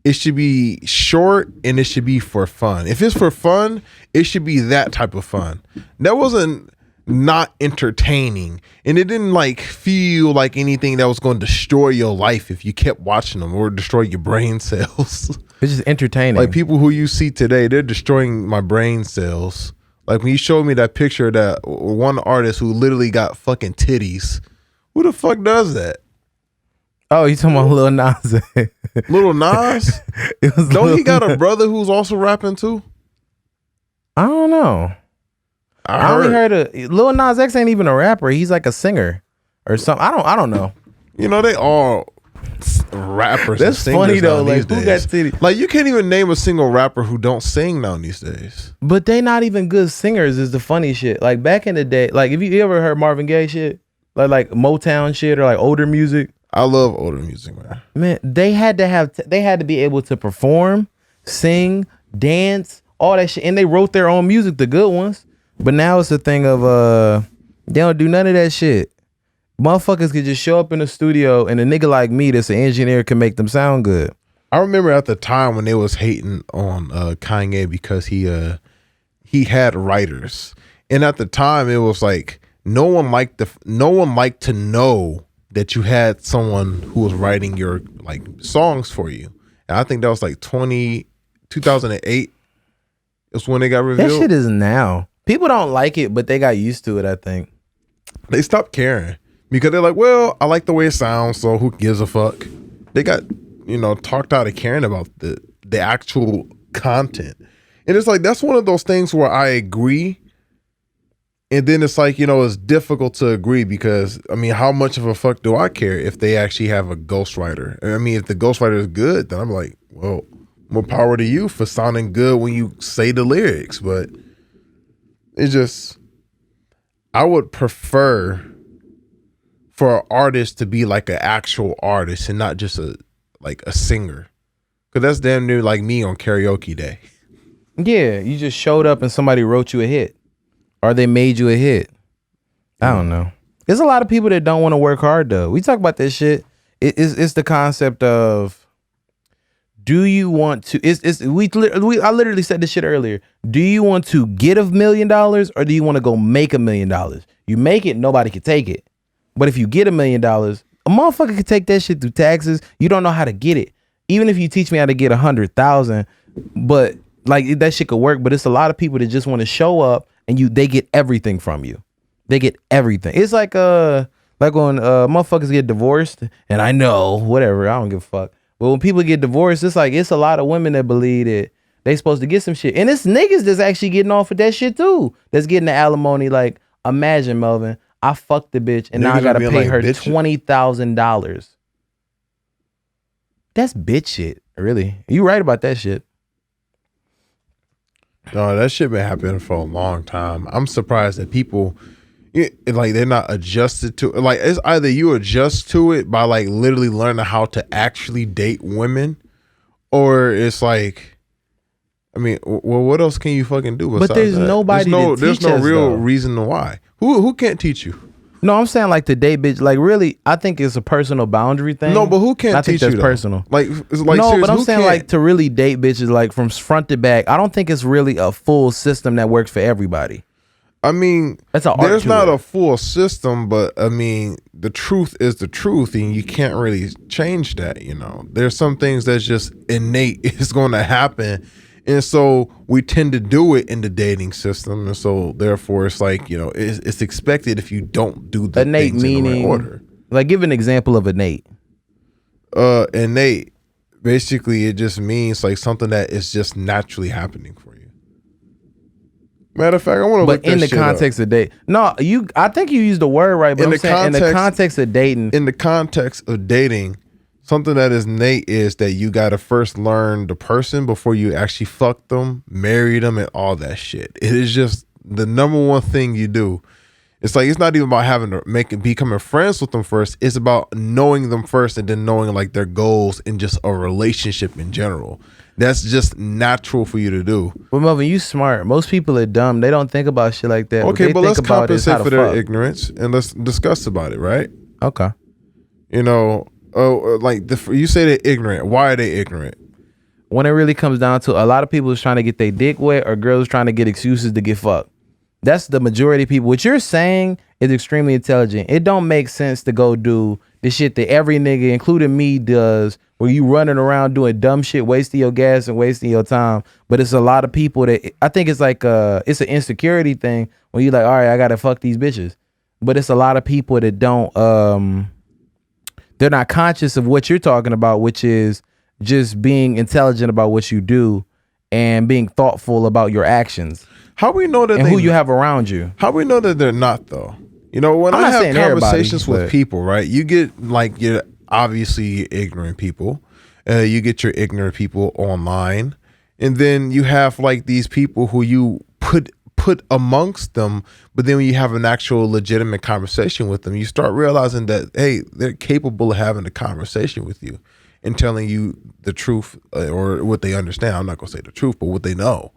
it should be short and it should be for fun. If it's for fun, it should be that type of fun. That wasn't not entertaining, and it didn't like feel like anything that was going to destroy your life if you kept watching them or destroy your brain cells. It's just entertaining. Like people who you see today, they're destroying my brain cells. Like when you showed me that picture of that one artist who literally got fucking titties. Who the fuck does that? Oh, you talking about Lil Nas? Lil Nas? Don't he got a brother who's also rapping too? I don't know. I only heard of Lil Nas X ain't even a rapper. He's like a singer or something. I don't know. You know, they all rappers. That's funny though. Like who got titties? Like you can't even name a single rapper who don't sing now these days. But they not even good singers is the funny shit. Like back in the day, like if you ever heard Marvin Gaye shit, like Motown shit or like older music. I love older music, man. Man, they had to be able to perform, sing, dance, all that shit, and they wrote their own music, the good ones. But now it's a thing of they don't do none of that shit. Motherfuckers could just show up in the studio and a nigga like me that's an engineer can make them sound good. I remember at the time when they was hating on Kanye because he had writers, and at the time it was like no one liked to know that you had someone who was writing your like songs for you. And I think that was like 2008 is when they got revealed. That shit is now. People don't like it, but they got used to it, I think. They stopped caring because they're like, well, I like the way it sounds, so who gives a fuck? They got, talked out of caring about the actual content. And it's like, that's one of those things where I agree. And then it's like, it's difficult to agree because, I mean, how much of a fuck do I care if they actually have a ghostwriter? I mean, if the ghostwriter is good, then I'm like, well, more power to you for sounding good when you say the lyrics. But it's just, I would prefer for an artist to be like an actual artist and not just a singer. Because that's damn near like me on karaoke day. Yeah, you just showed up and somebody wrote you a hit. Or they made you a hit. I don't know. There's a lot of people that don't want to work hard though. We talk about this shit. It's the concept of, do you want to? I literally said this shit earlier. Do you want to get $1 million or do you want to go make $1 million? You make it, nobody can take it. But if you get $1 million, a motherfucker can take that shit through taxes. You don't know how to get it. Even if you teach me how to get 100,000, but like that shit could work. But it's a lot of people that just want to show up. And they get everything from you. They get everything. It's like when motherfuckers get divorced, and I know, whatever, I don't give a fuck. But when people get divorced, it's like it's a lot of women that believe that they supposed to get some shit. And it's niggas that's actually getting off of that shit too. That's getting the alimony. Like, imagine, Melvin, I fucked the bitch and now I gotta pay her $20,000. That's bitch shit, really. You right about that shit. No, that shit been happening for a long time. I'm surprised that people, they're not adjusted to it. Like, it's either you adjust to it by like literally learning how to actually date women, or it's like, I mean, well, what else can you fucking do? But there's that? Nobody. There's no real reason why. Who can't teach you? No, I'm saying like to date bitch. Like really, I think it's a personal boundary thing. No, but who can't teach you? I think that's personal. Like no, but I'm saying like to really date bitches like from front to back. I don't think it's really a full system that works for everybody. I mean, there's not a full system, but I mean, the truth is the truth, and you can't really change that. There's some things that's just innate. It's going to happen. And so we tend to do it in the dating system. And so therefore it's like, it's expected if you don't do the innate things meaning, in the right order. Like give an example of innate. Innate, basically it just means like something that is just naturally happening for you. Matter of fact, I want to look that shit up. But in the context of date. No, I think you used the word right, but in the context of dating. In the context of dating, something that is innate is that you got to first learn the person before you actually fuck them, marry them, and all that shit. It is just the number one thing you do. It's like, it's not even about having to becoming friends with them first. It's about knowing them first and then knowing like their goals and just a relationship in general. That's just natural for you to do. Well, Melvin, you smart. Most people are dumb. They don't think about shit like that. Okay, but let's compensate for their ignorance and let's discuss about it, right? Okay. You say they're ignorant. Why are they ignorant? when it really comes down to, a lot of people is trying to get their dick wet, or girls trying to get excuses to get fucked. That's the majority of people. What you're saying is extremely intelligent. It don't make sense to go do the shit that every nigga, including me, does, where you running around doing dumb shit, wasting your gas and wasting your time. But it's a lot of people that, I think it's like it's an insecurity thing when you're like, all right, I gotta fuck these bitches. But it's a lot of people that don't they're not conscious of what you're talking about, which is just being intelligent about what you do and being thoughtful about your actions. How we know that and who you have around you? How we know that they're not, though? You know, when I have conversations with people, right? You get like your obviously ignorant people. You get your ignorant people online, and then you have like these people who you put amongst them. But then when you have an actual legitimate conversation with them, you start realizing that, hey, they're capable of having a conversation with you and telling you the truth or what they understand. I'm not gonna say the truth, but what they know.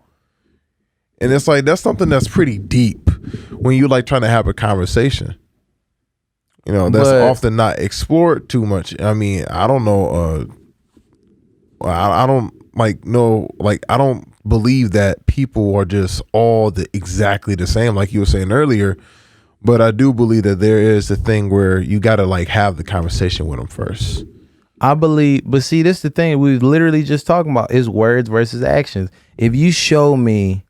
And it's like, that's something that's pretty deep when you like trying to have a conversation. You know, that's often not explored too much. I mean, I don't know. I don't like know. Like, I don't believe that people are just all exactly the same, like you were saying earlier. But I do believe that there is a thing where you got to like have the conversation with them first. I believe, but see, this is the thing we literally just talking about is words versus actions. If you show me,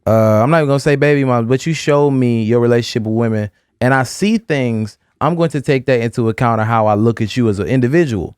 I'm not even gonna say baby moms, but you show me your relationship with women and I see things, I'm going to take that into account of how I look at you as an individual.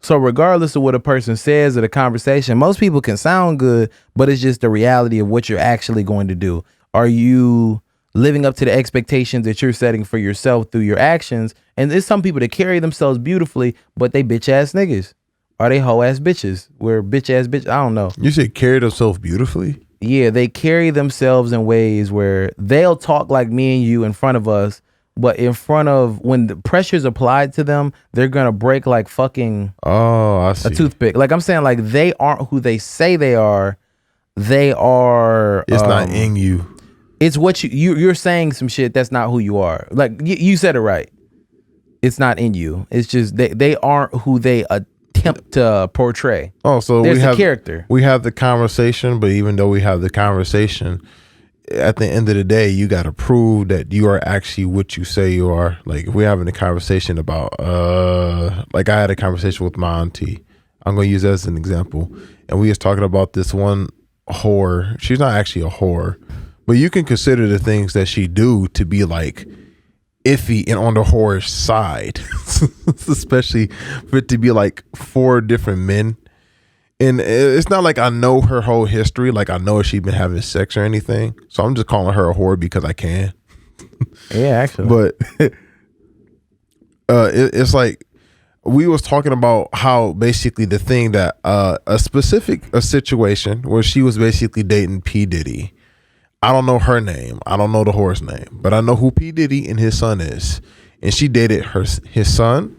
So regardless of what a person says or the conversation, most people can sound good, but it's just the reality of what you're actually going to do. Are you living up to the expectations that you're setting for yourself through your actions? And there's some people that carry themselves beautifully, but they bitch ass niggas. Are they hoe ass bitches? Where bitch ass bitch? I don't know. You said carry themselves beautifully? Yeah, they carry themselves in ways where they'll talk like me and you in front of us, but in front of, when the pressure's applied to them, they're gonna break like fucking I see. a toothpick. Like I'm saying, like they aren't who they say they are. They are. It's not in you. It's what you're saying some shit that's not who you are. Like you said it right. It's not in you. It's just they aren't who they attempt to portray. Oh, so there's we have a character. We have the conversation, but even though we have the conversation, at the end of the day, you got to prove that you are actually what you say you are. Like if we're having a conversation about, like I had a conversation with my auntie. I'm gonna use that as an example, and we was talking about this one whore. She's not actually a whore, but you can consider the things that she do to be like iffy and on the whorish side, especially for it to be like 4 different men. And it's not like I know her whole history, like I know if she's been having sex or anything. So I'm just calling her a whore because I can. Yeah, actually. But it's like we was talking about how basically the thing that a situation where she was basically dating P. Diddy. I don't know her name. I don't know the whore's name, but I know who P. Diddy and his son is. And she dated his son,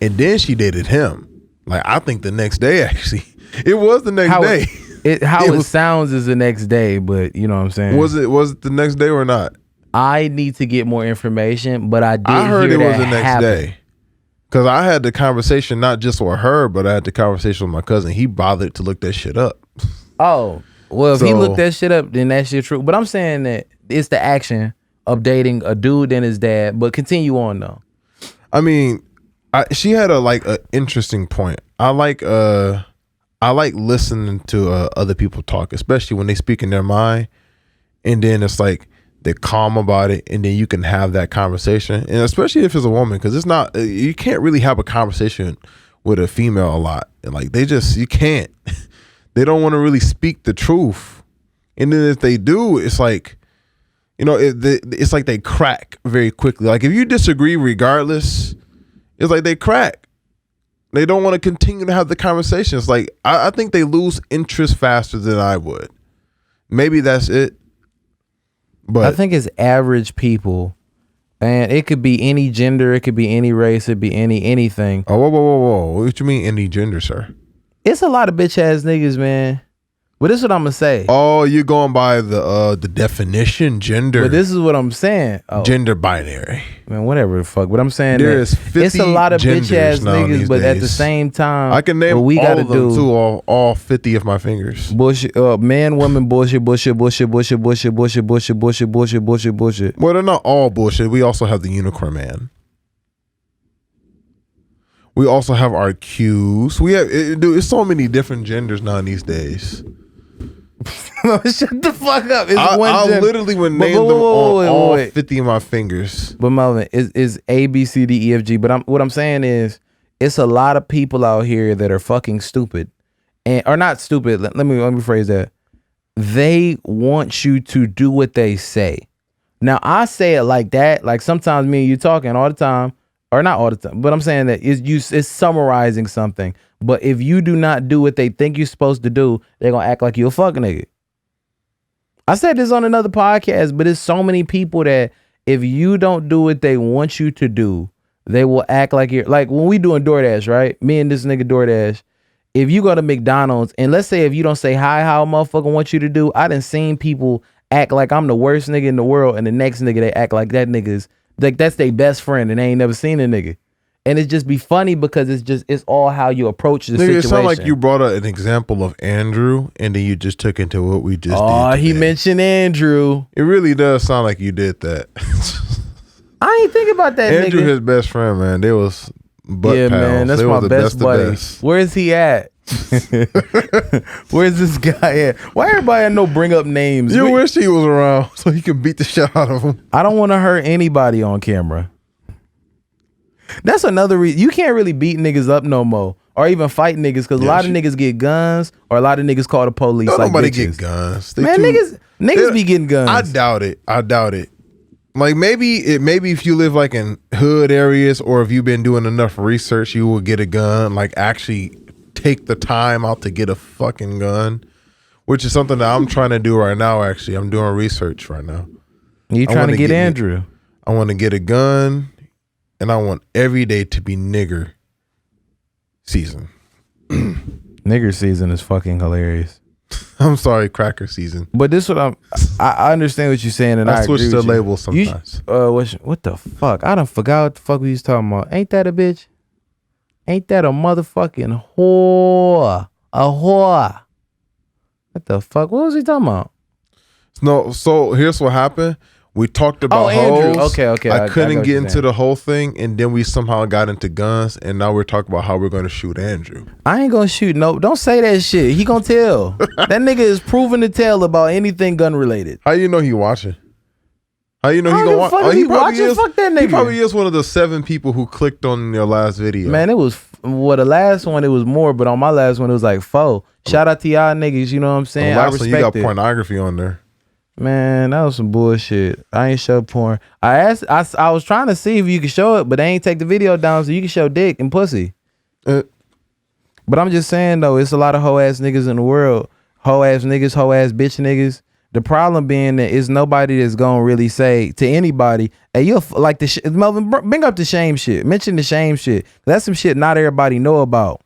and then she dated him. Like I think the next day, actually, it was the next day. It sounds is the next day, but you know what I'm saying. Was it the next day or not? I need to get more information, but I heard hear it was that the next happen. day. Because I had the conversation not just with her, but I had the conversation with my cousin. He bothered to look that shit up. Oh, well, if he looked that shit up, then that shit true. But I'm saying that it's the action of dating a dude and his dad. But continue on though. I mean, she had a interesting point. I like listening to other people talk, especially when they speak in their mind, and then it's like they're calm about it, and then you can have that conversation, and especially if it's a woman, because it's not, you can't really have a conversation with a female a lot, and like you can't. They don't want to really speak the truth, and then if they do, it's like, you know, it's like they crack very quickly. Like if you disagree, regardless, it's like they crack. They don't want to continue to have the conversations. Like I think they lose interest faster than I would. Maybe that's it. But I think it's average people, and it could be any gender, it could be any race, it could be anything. Oh, whoa. What you mean any gender, sir? It's a lot of bitch ass niggas, man, But this is what I'm gonna say. Oh, you're going by the definition, gender. But this is what I'm saying. Oh, gender binary. man, whatever the fuck. But I'm saying There is 50 it's a lot of bitch ass niggas, but at the days. same time, I can name what we all gotta of them do too, all 50 of my fingers. bullshit, man, woman, bullshit. Well, they're not all bullshit. We also have the unicorn man. We also have our Qs. We have, dude, it's so many different genders now these days. Shut the fuck up. It's I gender. literally would name them on all 50 of my fingers. But Melvin, is A, B, C, D, E, F, G. But what I'm saying is, it's a lot of people out here that are fucking stupid, or not stupid. Let me rephrase that. They want you to do what they say. Now I say it like that. Like sometimes me and you talking all the time, or not all the time. But I'm saying that it's summarizing something. But if you do not do what they think you're supposed to do, they're gonna act like you a fucking nigga. I said this on another podcast, but it's so many people that if you don't do what they want you to do, they will act like you're like when we doing DoorDash, right? Me and this nigga DoorDash. If you go to McDonald's and let's say if you don't say hi how a motherfucker wants you to do, I done seen people act like I'm the worst nigga in the world, and the next nigga they act like that nigga's like that's their best friend and they ain't never seen a nigga. And it just be funny because it's all how you approach the situation. It sound like you brought up an example of Andrew and then you just took into what we just did. Oh, he mentioned Andrew. It really does sound like you did that. I ain't think about that Andrew, nigga. his best friend, man. They was butt Yeah, pals. man, that's They my was the best buddy. best. Where's he at? Where's this guy at? Why everybody know bring up names? You wish he was around so he could beat the shit out of him. I don't want to hurt anybody on camera. That's another reason you can't really beat niggas up no more, or even fight niggas because a lot of niggas get guns, or a lot of niggas call the police. Don't like nobody bitches. get guns. Man, niggas be getting guns. I doubt it. Like maybe if you live like in hood areas, or if you've been doing enough research, you will get a gun. Like actually take the time out to get a fucking gun, which is something that I'm trying to do right now. Actually, I'm doing research right now. You trying to get Andrew? I want to get a gun, and I want every day to be nigger season. Nigger season is fucking hilarious. I'm sorry, cracker season. But this what I understand what you're saying, and I switch agree the with you. label sometimes. What the fuck? I done forgot what the fuck we was talking about. Ain't that a bitch? Ain't that a motherfucking whore? A whore. What the fuck? What was he talking about? No, so here's what happened. We talked about Andrew. hoes. Okay. I couldn't what get you're into saying. the whole thing, and then we somehow got into guns, and now we're talking about how we're going to shoot Andrew. I ain't gonna shoot. No, don't say that shit. He gonna tell. That nigga is proven to tell about anything gun related. How you know he watching? How you know he I don't gonna give a watch? fuck if he watching. Fuck that nigga. He probably is one of the 7 people who clicked on your last video. Man, it was the last one. It was more, but on my last one, it was like 4. Shout out to y'all niggas. You know what I'm the saying? last I one respect you got it. pornography on there. Man, that was some bullshit. I ain't show porn. I was trying to see if you could show it, but they ain't take the video down so you can show dick and pussy. But I'm just saying though, it's a lot of hoe ass niggas in the world. Hoe ass niggas, hoe ass bitch niggas. The problem being that it's nobody that's gonna really say to anybody, hey, you're like the Melvin, bring up the shame shit. Mention the shame shit. That's some shit not everybody know about.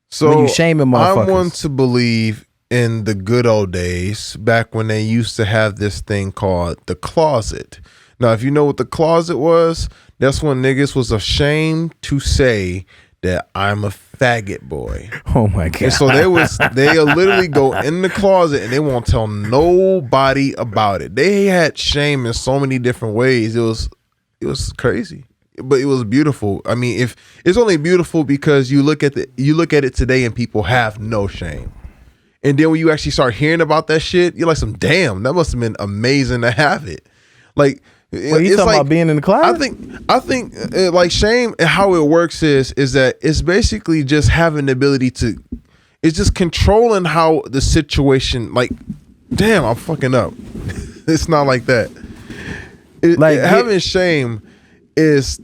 So when you shaming motherfuckers. I want to believe in the good old days, back when they used to have this thing called the closet. Now, if you know what the closet was, that's when niggas was ashamed to say that I'm a faggot boy. Oh my god! And so they'll literally go in the closet and they won't tell nobody about it. They had shame in so many different ways. It was crazy, but it was beautiful. I mean, if it's only beautiful because you look at it today and people have no shame. And then when you actually start hearing about that shit, you're like, damn, that must have been amazing to have it. Like, what, you talking about being in the closet? I think like shame and how it works is that it's basically just having the ability to, it's just controlling how the situation, like, damn, I'm fucking up. It's not like that. Having shame is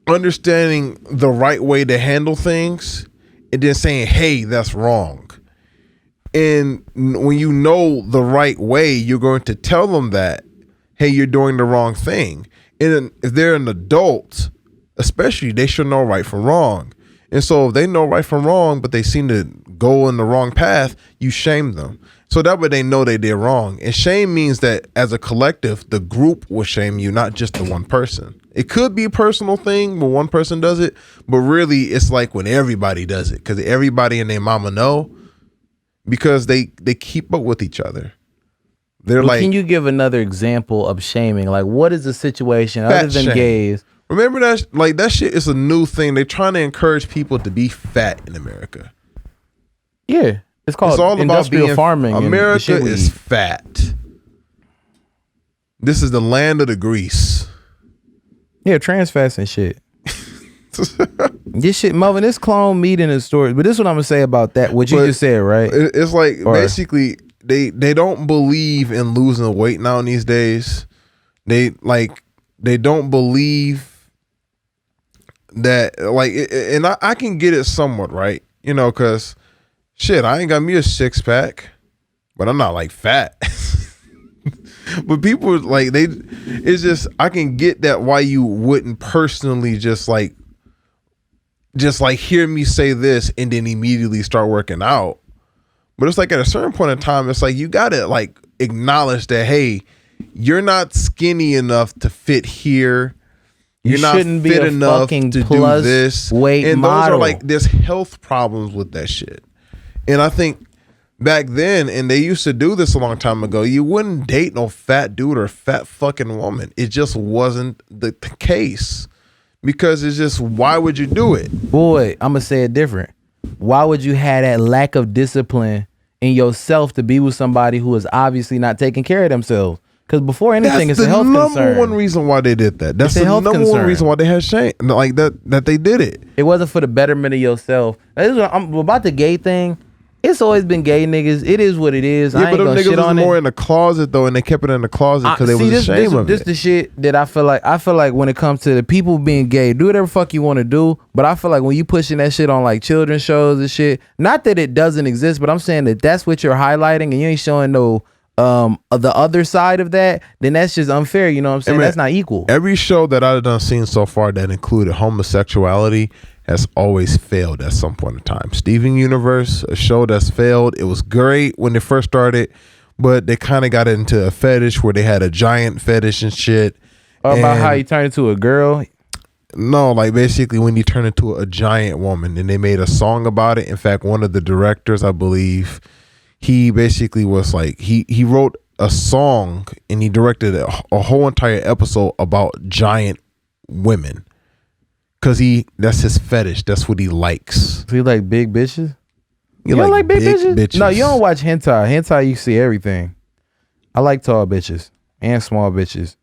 understanding the right way to handle things and then saying, hey, that's wrong. And when you know the right way, you're going to tell them that, hey, you're doing the wrong thing. And if they're an adult, especially, they should know right from wrong. And so if they know right from wrong, but they seem to go in the wrong path, you shame them. So that way they know they did wrong. And shame means that as a collective, the group will shame you, not just the one person. It could be a personal thing when one person does it, but really it's like when everybody does it, because everybody and their mama know, because they keep up with each other. They're like, can you give another example of shaming? Like, what is the situation other than shame. gays? Remember that, like, that shit is a new thing. They're trying to encourage people to be fat in America. Yeah, it's called all industrial about farming. America is fat. This is the land of the grease. Yeah, trans fats and shit. This shit, Melvin, this clone meat in the stores. But this is what I'm gonna say about that. What you just said, right? It's like basically they don't believe in losing weight now in these days. They don't believe that, like, and I can get it somewhat, right? You know, because shit, I ain't got me a 6-pack, but I'm not like fat. But people like it's just, I can get that why you wouldn't personally just like hear me say this and then immediately start working out. But it's like at a certain point in time, it's like you gotta like acknowledge that, hey, you're not skinny enough to fit here. You're not fit enough to do this. Weight and model. Those are like, there's health problems with that shit. And I think back then, and they used to do this a long time ago, you wouldn't date no fat dude or fat fucking woman. It just wasn't the case. Because it's just, why would you do it? Boy, I'm gonna say it different. Why would you have that lack of discipline in yourself to be with somebody who is obviously not taking care of themselves? Because before anything, it's a health concern. That's the number one reason why they did that. That's the number one reason why they had shame, like that they did it. It wasn't for the betterment of yourself. I'm about the gay thing. It's always been gay niggas. It is what it is. Yeah, I ain't but them gonna niggas shit on was more it. in the closet though, and they kept it in the closet because they was ashamed of it. This the shit that I feel like when it comes to the people being gay, do whatever fuck you want to do. But I feel like when you pushing that shit on like children's shows and shit, not that it doesn't exist, but I'm saying that that's what you're highlighting, and you ain't showing no of the other side of that, then that's just unfair. You know what I'm saying? That's not equal. Every show that I've done seen so far that included homosexuality has always failed at some point in time. Steven Universe, a show that's failed. It was great when they first started, but they kind of got into a fetish where they had a giant fetish and shit. About how you turn into a girl? No, like basically when you turn into a giant woman, and they made a song about it. In fact, one of the directors, I believe, he basically was like, he wrote a song and he directed a whole entire episode about giant women. Cause that's his fetish. That's what he likes. So you like big bitches? You don't like big bitches? No, you don't watch hentai. Hentai, you see everything. I like tall bitches and small bitches.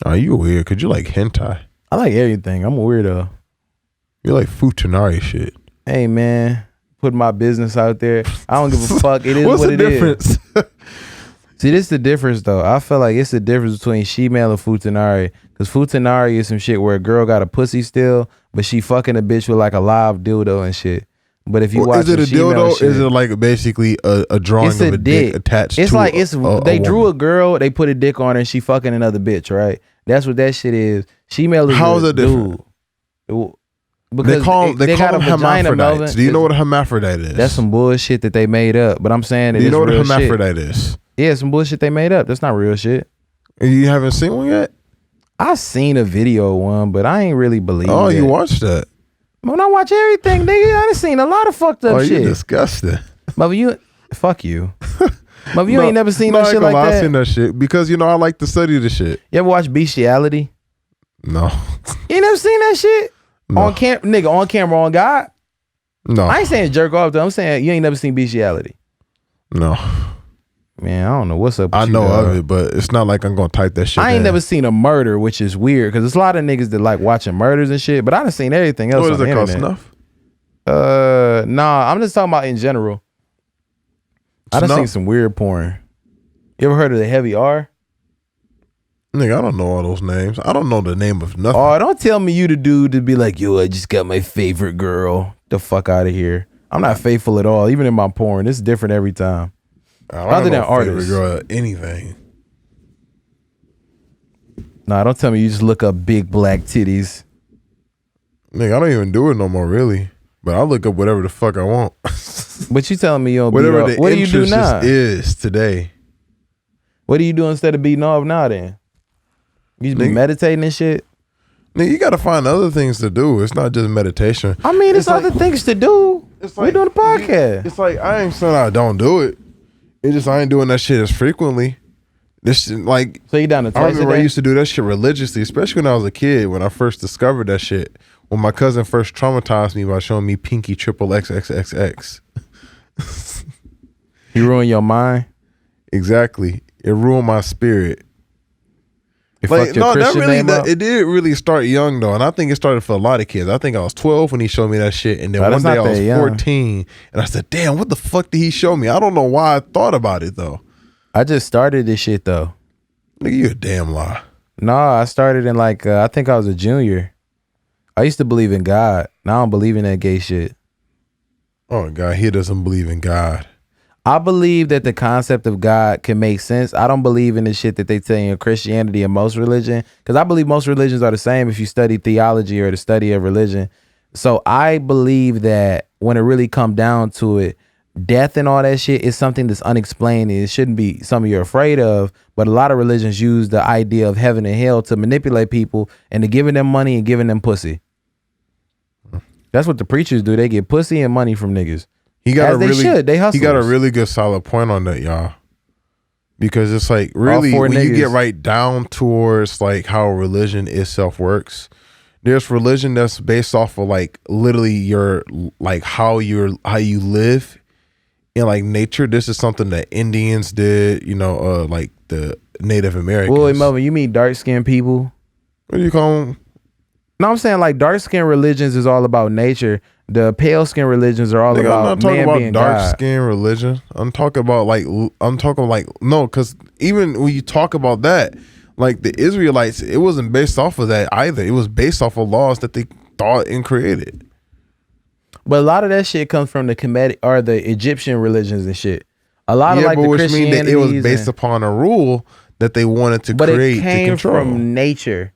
Oh, you weird. Cause you like hentai. I like everything. I'm a weirdo. You like futanari shit. Hey man, put my business out there. I don't give a fuck. It is What's what the it difference? is. See, this is the difference though. I feel like it's the difference between shemale and futanari. Cause futanari is some shit where a girl got a pussy still, but she fucking a bitch with like a live dildo and shit. But if you watch, is it a dildo? Shit, is it like basically a drawing of a dick attached? It's to like they drew woman. a girl, they put a dick on her, and she fucking another bitch, right? That's what that shit is. Shemale is how is it different? Because they call them hermaphrodites. Do you know what a hermaphrodite is? That's some bullshit that they made up. But I'm saying, do you know what a hermaphrodite is? Yeah, some bullshit they made up. That's not real shit. You haven't seen one yet? I seen a video of one, but I ain't really believe it. Oh, you watched that? When I watch everything, nigga, I done seen a lot of fucked up shit. Oh, you disgusting. But fuck you. But you ain't never seen no shit like that. I seen that shit because I like to study the shit. You ever watch Bestiality? No. You ain't never seen that shit? No. On camera, on God? No. I ain't saying jerk off though. I'm saying you ain't never seen Bestiality. No. Man, I don't know what's up with I you, know dog. of it, but it's not like I'm gonna type that shit I ain't in. never seen a murder, which is weird because there's a lot of niggas that like watching murders and shit, but I done seen everything else What on is the it called? internet. Snuff? Nah, I'm just talking about in general. I done seen some weird porn. You ever heard of the Heavy R? Nigga, I don't know all those names. I don't know the name of nothing. Oh, don't tell me you the dude to be like, yo, I just got my favorite girl. The fuck out of here. I'm not faithful at all, even in my porn. It's different every time. Other than artists. Girl, anything. Nah, don't tell me you just look up big black titties. Nigga, I don't even do it no more, really. But I look up whatever the fuck I want. But you telling me you don't Whatever beat the off. What do you do interest now? is today. What do you do instead of beating off now then? You just be meditating and shit? Nigga, you gotta find other things to do. It's not just meditation. I mean, it's other things to do. We're doing a podcast. It's like, I ain't saying I don't do it. It's just I ain't doing that shit as frequently. This shit, like, So you down to I twice remember a I day? used to do that shit religiously, especially when I was a kid, when I first discovered that shit. When my cousin first traumatized me by showing me Pinky triple XXXX. You ruin your mind? Exactly. It ruined my spirit. It Like, fucked your no, that Christian really, name up? it did really start young though, and I think it started for a lot of kids. I think I was 12 when he showed me that shit, and then Oh, one that's day I not was that young. 14, and I said, "Damn, what the fuck did he show me?" I don't know why I thought about it though. I just started this shit though. Nigga, you a damn lie. No, I started in like, I think I was a junior. I used to believe in God. Now I don't believe in that gay shit. Oh God, he doesn't believe in God. I believe that the concept of God can make sense. I don't believe in the shit that they tell you in Christianity and most religion, because I believe most religions are the same if you study theology or the study of religion. So I believe that when it really come down to it, death and all that shit is something that's unexplained. It shouldn't be something you're afraid of, but a lot of religions use the idea of heaven and hell to manipulate people into giving them money and giving them pussy. That's what the preachers do. They get pussy and money from niggas. He got As they should. They He got a hustlers. really good solid point on that, y'all. Because it's like really four when you get niggas. right down towards like how religion itself works, there's religion that's based off of like literally your like how you live in like nature. This is something that Indians did, like the Native Americans. Wait, Melvin, you mean dark skinned people? What do you call them? No, I'm saying like dark skinned religions is all about nature. The pale skin religions are all Nigga, I'm about not talking man about being dark God. skin religion. I'm talking about no, because even when you talk about that, like the Israelites, it wasn't based off of that either. It was based off of laws that they thought and created. But a lot of that shit comes from the Kemetic or the Egyptian religions and shit. A lot of like but the which means that it was Christianities based upon a rule that they wanted to but create it came to control. from nature.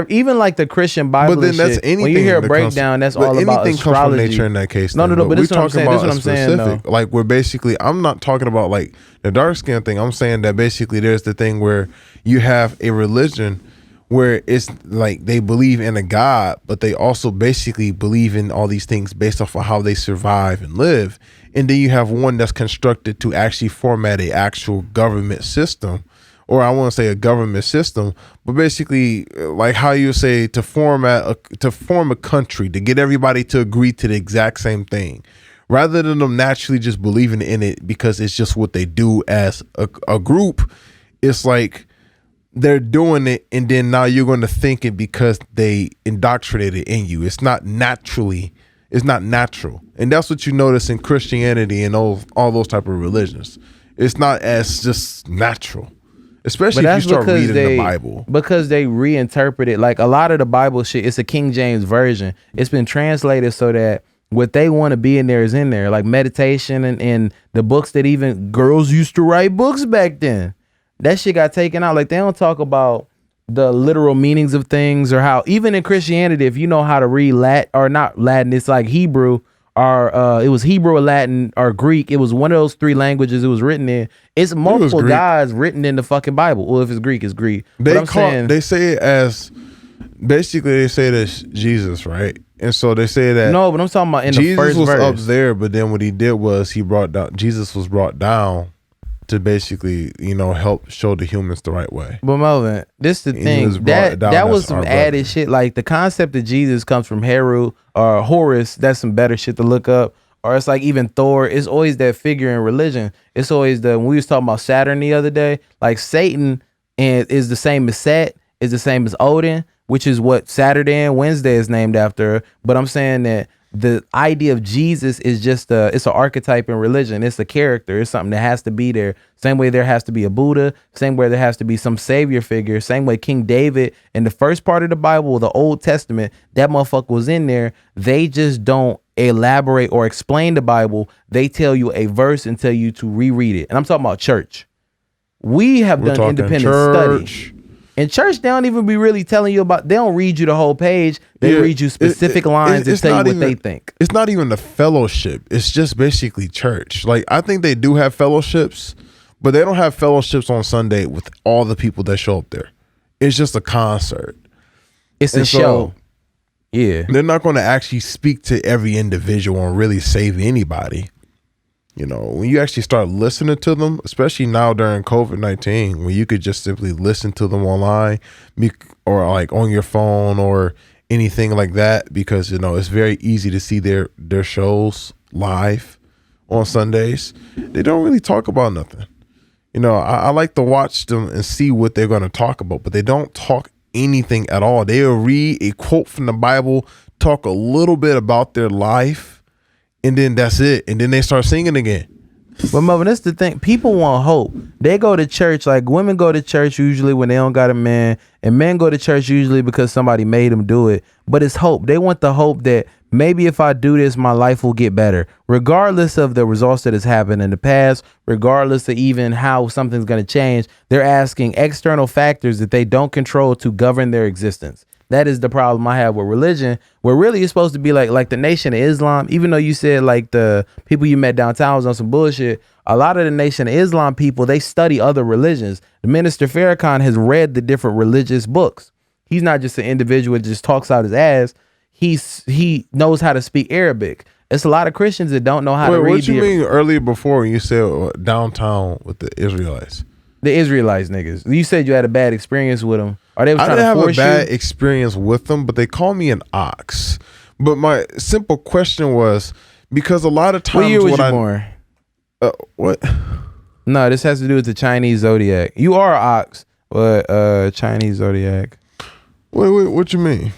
Even like the Christian Bible, But then and that's shit, anything. when you hear a that breakdown, that's but all about anything comes astrology. from nature in that case. No, then. but we're this is what I'm talking saying. This is about what I'm saying, specific. though. Like we're basically, I'm not talking about like the dark skin thing. I'm saying that basically there's the thing where you have a religion where it's like they believe in a God, but they also basically believe in all these things based off of how they survive and live. And then you have one that's constructed to actually format a actual government system, or I want to say a government system, but basically like how you say to form a country, to get everybody to agree to the exact same thing, rather than them naturally just believing in it because it's just what they do as a group. It's like they're doing it, and then now you're going to think it because they indoctrinated in you. It's not natural, and that's what you notice in Christianity and all those type of religions. It's not as just natural, especially if you start reading the Bible. Because they reinterpret it. Like a lot of the Bible shit, it's a King James version. It's been translated so that what they want to be in there is in there. Like meditation and the books that even girls used to write books back then. That shit got taken out. Like they don't talk about the literal meanings of things or how even in Christianity, if you know how to read Latin or not Latin, it's like Hebrew or it was Hebrew or Latin or Greek. It was one of those three languages it was written in. It's multiple guys written in the fucking Bible. Well, if it's Greek, it's Greek. They say it as basically they say it as Jesus, right? And so they say that no, but I'm talking about in the Jesus first was verse. up there, but then what he did was Jesus was brought down to basically, help show the humans the right way. But Melvin, this the thing that was some added shit. Like the concept of Jesus comes from Heru or Horus. That's some better shit to look up. Or it's like even Thor. It's always that figure in religion. It's always when we was talking about Saturn the other day. Like Satan is the same as Set, is the same as Odin, which is what Saturday and Wednesday is named after. But I'm saying that the idea of Jesus is just it's an archetype in religion. It's a character. It's something that has to be there. Same way there has to be a Buddha. Same way there has to be some savior figure. Same way King David in the first part of the Bible, the Old Testament, that motherfucker was in there. They just don't elaborate or explain the Bible. They tell you a verse and tell you to reread it. And I'm talking about church. We have done independent study. In church, they don't even be really telling you about. They don't read you the whole page. They read you specific lines and tell you what they think. It's not even the fellowship. It's just basically church. Like, I think they do have fellowships, but they don't have fellowships on Sunday with all the people that show up there. It's just a concert. It's a show. Yeah. They're not going to actually speak to every individual and really save anybody. You know, when you actually start listening to them, especially now during COVID-19, when you could just simply listen to them online or like on your phone or anything like that, because, you know, it's very easy to see their shows live on Sundays. They don't really talk about nothing. You know, I like to watch them and see what they're going to talk about, but they don't talk anything at all. They'll read a quote from the Bible, talk a little bit about their life, and then that's it. And then they start singing again. But Melvin, that's the thing. People want hope. They go to church, like women go to church usually when they don't got a man, and men go to church usually because somebody made them do it. But it's hope. They want the hope that maybe if I do this, my life will get better. Regardless of the results that has happened in the past, regardless of even how something's going to change, they're asking external factors that they don't control to govern their existence. That is the problem I have with religion, where really it's supposed to be like the Nation of Islam. Even though you said like the people you met downtown was on some bullshit, a lot of the Nation of Islam people, they study other religions. The Minister Farrakhan has read the different religious books. He's not just an individual that just talks out his ass. He knows how to speak Arabic. It's a lot of Christians that don't know how to read. What you mean earlier before when you said downtown with the Israelites? The Israelites niggas. You said you had a bad experience with them. Or they was trying to force you? I didn't have a bad experience with them, but they call me an ox. But my simple question was, because a lot of times what year was you born? What? No, this has to do with the Chinese zodiac. You are an ox, but Chinese zodiac. What you mean?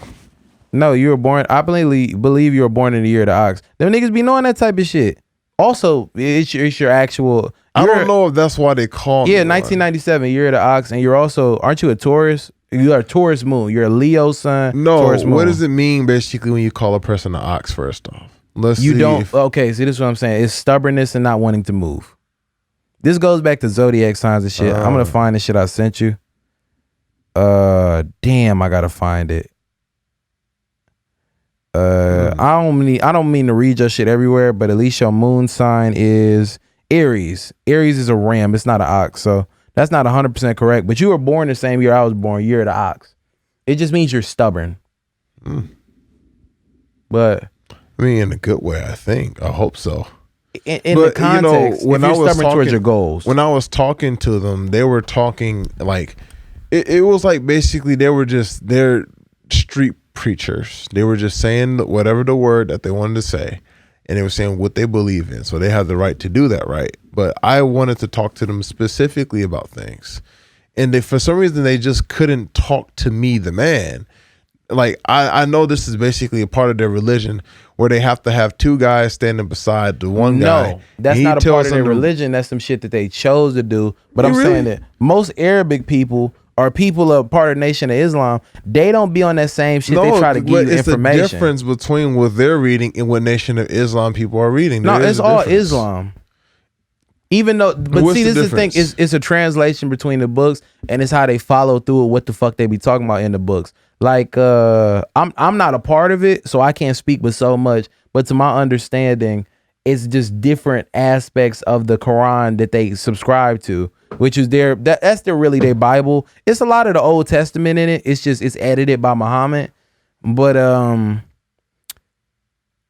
No, you were born. I believe you were born in the year of the ox. Them niggas be knowing that type of shit. Also, it's your actual. I don't know if that's why they call me. Yeah, 1997, year of the ox, and you're also, aren't you a Taurus? You are a Taurus moon. You're a Leo sun. No, Taurus moon. What does it mean basically when you call a person an ox? First off, Okay, see, this is what I'm saying. It's stubbornness and not wanting to move. This goes back to zodiac signs and shit. I'm gonna find the shit I sent you. Damn, I gotta find it. I don't mean to read your shit everywhere, but at least your moon sign is Aries. Aries is a ram. It's not an ox, so that's not 100% correct. But you were born the same year I was born, year of the ox. It just means you're stubborn. But I mean, in a good way, I think. I hope so. In the context, when I was stubborn towards your goals. When I was talking to them, they were talking like it was like basically they're street preachers. They were just saying whatever the word that they wanted to say, and they were saying what they believe in. So they have the right to do that, right? But I wanted to talk to them specifically about things, and for some reason they just couldn't talk to me, the man. Like I know this is basically a part of their religion where they have to have two guys standing beside the one guy. No, that's not a part of their religion. That's some shit that they chose to do. But I'm saying that most Arabic people or people of part of the Nation of Islam, they don't be on that same shit. They try to give you information. It's the difference between what they're reading and what Nation of Islam people are reading. No, it's all Islam. Even though, but see, this is the thing. It's a translation between the books, and it's how they follow through what the fuck they be talking about in the books. Like, I'm not a part of it, so I can't speak with so much. But to my understanding, it's just different aspects of the Quran that they subscribe to, which is that's really their Bible. It's a lot of the Old Testament in it. It's edited by Muhammad, but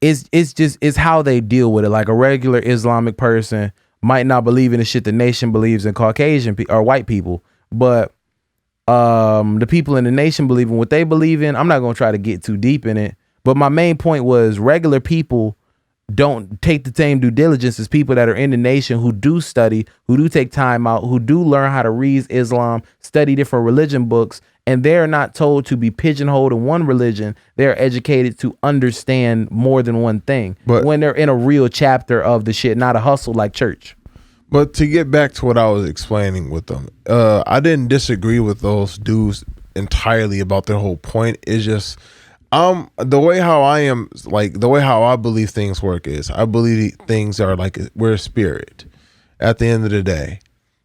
it's how they deal with it. Like a regular Islamic person might not believe in the shit the nation believes in, Caucasian or white people, but the people in the nation believe in what they believe in. I'm not going to try to get too deep in it, but my main point was regular people don't take the same due diligence as people that are in the nation who do study, who do take time out, who do learn how to read Islam, study different religion books, and they're not told to be pigeonholed in one religion. They're educated to understand more than one thing, but when they're in a real chapter of the shit, not a hustle like church. But to get back to what I was explaining with them, I didn't disagree with those dudes entirely about their whole point. It's just the way how I believe things work is I believe things are like we're a spirit at the end of the day.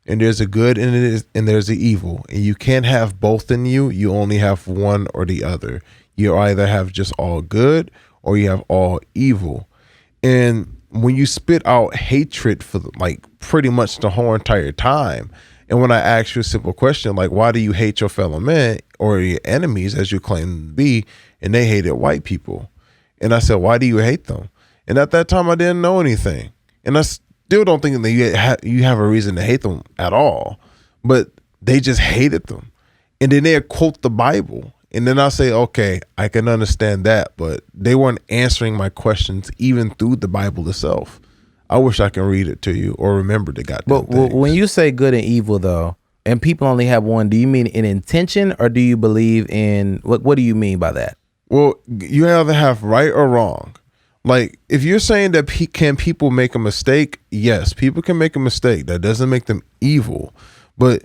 And there's a good and there's the evil. And you can't have both in you. You only have one or the other. You either have just all good or you have all evil. And when you spit out hatred for like pretty much the whole entire time, and when I ask you a simple question like, why do you hate your fellow man or your enemies as you claim to be, and they hated white people, and I said, why do you hate them? And at that time I didn't know anything, and I still don't think that you have a reason to hate them at all, but they just hated them. And then they quote the Bible. And then I'll say, okay, I can understand that, but they weren't answering my questions even through the Bible itself. I wish I can read it to you or remember the goddamn things. When you say good and evil, though, and people only have one, do you mean in intention or do you believe in, what do you mean by that? Well, you either have right or wrong. Like, if you're saying that can people make a mistake? Yes, people can make a mistake. That doesn't make them evil. But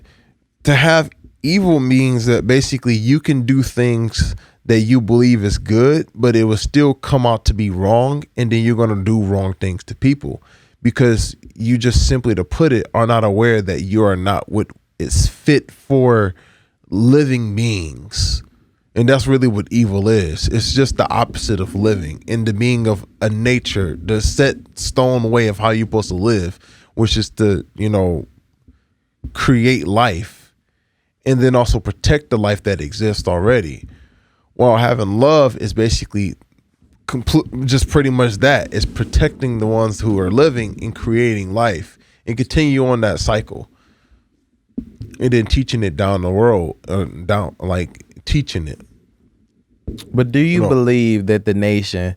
to have evil means that basically you can do things that you believe is good, but it will still come out to be wrong, and then you're going to do wrong things to people because you just simply, to put it, are not aware that you are not what is fit for living beings. And that's really what evil is. It's just the opposite of living, in the being of a nature, the set stone way of how you're supposed to live, which is to, create life and then also protect the life that exists already. While having love is basically just pretty much that. It's protecting the ones who are living and creating life and continue on that cycle. And then teaching it down the road, teaching it. But do you believe that the nation,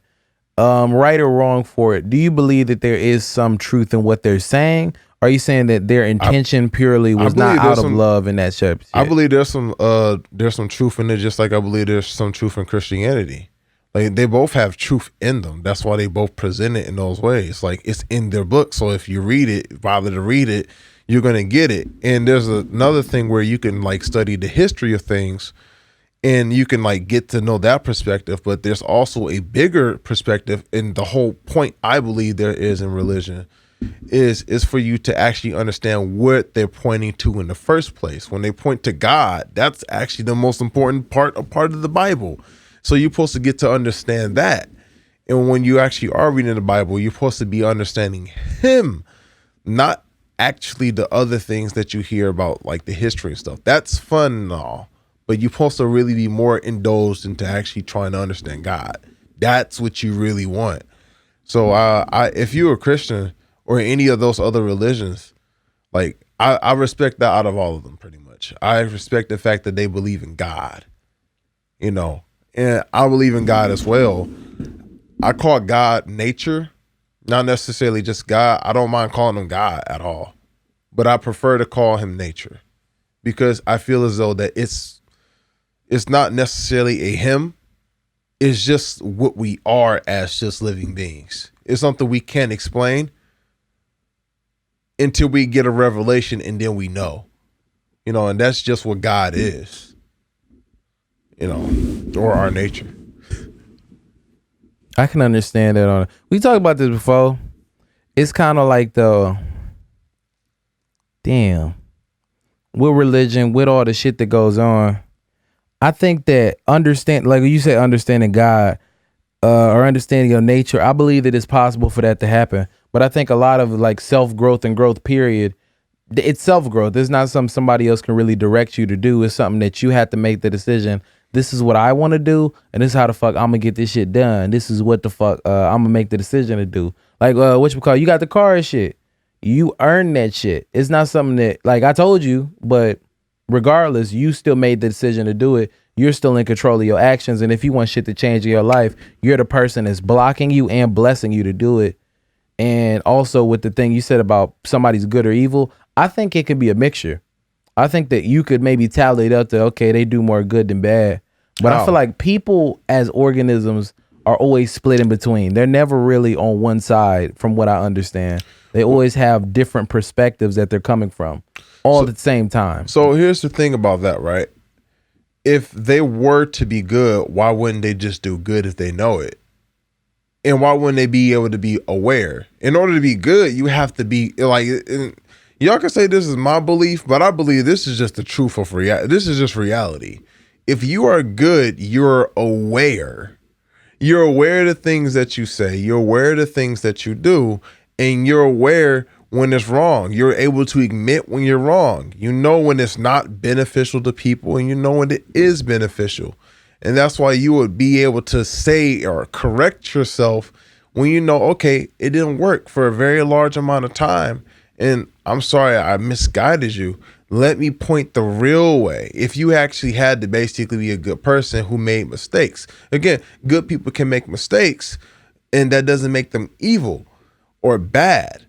right or wrong for it, do you believe that there is some truth in what they're saying? Are you saying that their intention purely was not out of love in that shit? I believe there's some truth in it, just like I believe there's some truth in Christianity. Like, they both have truth in them. That's why they both present it in those ways. Like, it's in their book. So if you read it, bother to read it, you're going to get it. And there's another thing where you can like study the history of things and you can like get to know that perspective. But there's also a bigger perspective, and the whole point I believe there is in religion is for you to actually understand what they're pointing to in the first place. When they point to God, that's actually the most important part of the Bible. So you're supposed to get to understand that. And when you actually are reading the Bible, you're supposed to be understanding him, not actually the other things that you hear about, like the history and stuff. That's fun and all, but you're supposed to really be more indulged into actually trying to understand God. That's what you really want. So if you're a Christian or any of those other religions, like I respect that out of all of them pretty much. I respect the fact that they believe in God, and I believe in God as well. I call God nature, not necessarily just God. I don't mind calling him God at all, but I prefer to call him nature because I feel as though that it's not necessarily a him. It's just what we are as just living beings. It's something we can't explain until we get a revelation, and then we know, and that's just what God is, or our nature. I can understand that. We talked about this before. It's kind of like with religion, with all the shit that goes on, I think that like you said, understanding God or understanding your nature, I believe that it's possible for that to happen. But I think a lot of like self-growth and growth period, it's self-growth. It's not something somebody else can really direct you to do. It's something that you have to make the decision. This is what I want to do, and this is how the fuck I'm gonna get this shit done. This is what the fuck I'm gonna make the decision to do. Like you got the car and shit. You earn that shit. It's not something that, like I told you, but regardless, you still made the decision to do it. You're still in control of your actions, and if you want shit to change in your life, you're the person that's blocking you and blessing you to do it. And also with the thing you said about somebody's good or evil, I think it could be a mixture. I think that you could maybe tally it up to, okay, they do more good than bad. But I feel like people as organisms are always split in between. They're never really on one side, from what I understand. They always have different perspectives that they're coming from at the same time. So here's the thing about that, right? If they were to be good, why wouldn't they just do good if they know it? And why wouldn't they be able to be aware? In order to be good, you have to be like, you Y'all can say this is my belief, but I believe this is just the truth of reality. This is just reality. If you are good, you're aware. You're aware of the things that you say. You're aware of the things that you do, and you're aware when it's wrong. You're able to admit when you're wrong. You know when it's not beneficial to people, and you know when it is beneficial. And that's why you would be able to say or correct yourself when you know, okay, it didn't work for a very large amount of time. And I'm sorry, I misguided you. Let me point the real way. If you actually had to basically be a good person who made mistakes. Again, good people can make mistakes, and that doesn't make them evil or bad.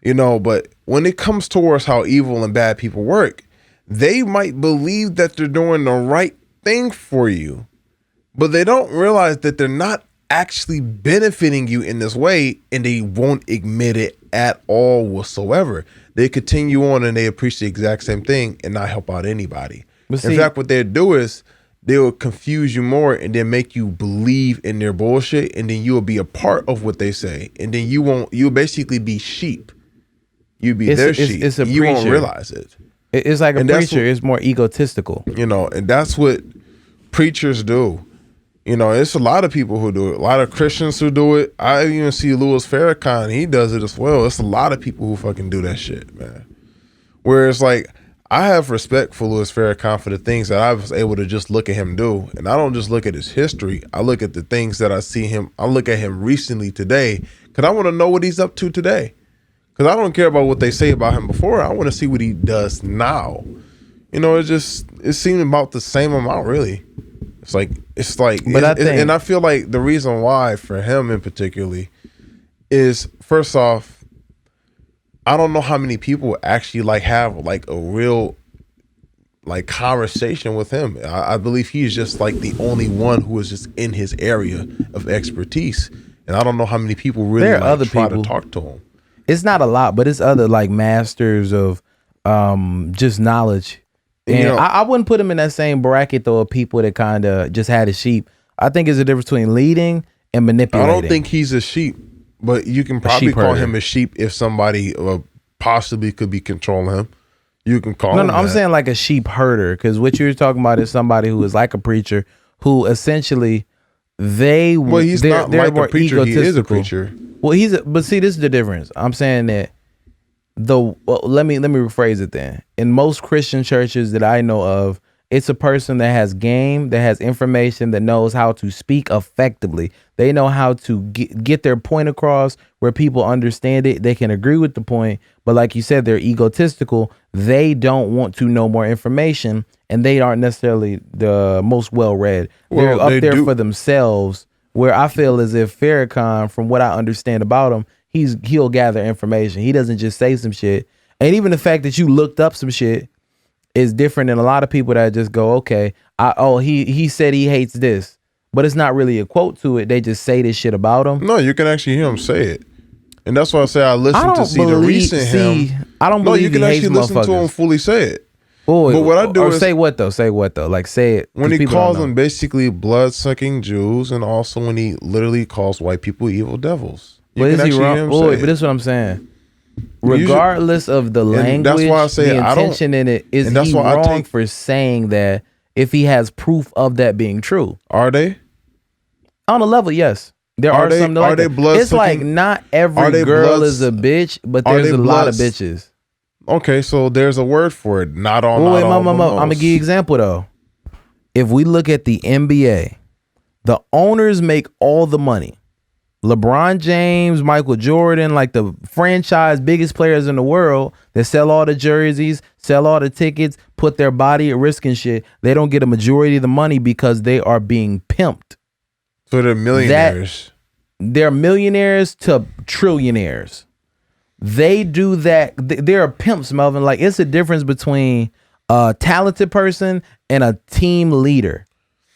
But when it comes towards how evil and bad people work, they might believe that they're doing the right thing for you, but they don't realize that they're not actually benefiting you in this way, and they won't admit it at all whatsoever. They continue on and they appreciate the exact same thing and not help out anybody. In fact, what they'll do is they'll confuse you more and then make you believe in their bullshit, and then you'll be a part of what they say, and then you'll basically be sheep. You'll be their sheep. It's a you preacher. Won't realize it. It's like a preacher. It's more egotistical. And that's what preachers do. It's a lot of people who do it. A lot of Christians who do it. I even see Louis Farrakhan. He does it as well. It's a lot of people who fucking do that shit, man. Whereas, like, I have respect for Louis Farrakhan for the things that I was able to just look at him do. And I don't just look at his history. I look at the things that I see him. I look at him recently today because I want to know what he's up to today. Because I don't care about what they say about him before. I want to see what he does now. It seemed about the same amount, really. And I feel like the reason why for him in particularly is, first off, I don't know how many people actually have a real conversation with him. I believe he's just the only one who is just in his area of expertise, and I don't know how many people really try to talk to him. It's not a lot, but it's other masters of just knowledge. And I wouldn't put him in that same bracket though of people that kind of just had a sheep. I think there's a difference between leading and manipulating. I don't think he's a sheep, but you can probably call him a sheep if somebody possibly could be controlling him. You can call him that. I'm saying like a sheep herder, because what you're talking about is somebody who is like a preacher who essentially he's not like a preacher. He is a preacher. Well, but see, this is the difference. I'm saying that let me rephrase it then. In most Christian churches that I know of, it's a person that has game, that has information, that knows how to speak effectively. They know how to get their point across where people understand it. They can agree with the point, but like you said, they're egotistical. They don't want to know more information, and they aren't necessarily the most well-read. They're up there for themselves, where I feel as if Farrakhan, from what I understand about him, he'll gather information. He doesn't just say some shit. And even the fact that you looked up some shit is different than a lot of people that just go, okay, he said he hates this, but it's not really a quote to it. They just say this shit about him. No, you can actually hear him say it. And that's why I say I listened to see the recent him. I don't believe you can actually listen to him fully say it. Boy, but what I do is say what though? Say what though? Like say it. When he calls them basically blood-sucking Jews, and also when he literally calls white people evil devils. But is he wrong? But this is what I'm saying. Regardless of the language, that's why I say the intention in it, is he wrong for saying that if he has proof of that being true? Are they? On a level, yes. There are some like that. It's like not every girl is a bitch, but there's a lot of bitches. Okay, so there's a word for it. Not all. I'm gonna give you an example though. If we look at the NBA, the owners make all the money. LeBron James, Michael Jordan, like the franchise biggest players in the world that sell all the jerseys, sell all the tickets, put their body at risk and shit. They don't get a majority of the money because they are being pimped. So they're millionaires. They're millionaires to trillionaires. They do that. They're pimps, Melvin. Like, it's a difference between a talented person and a team leader.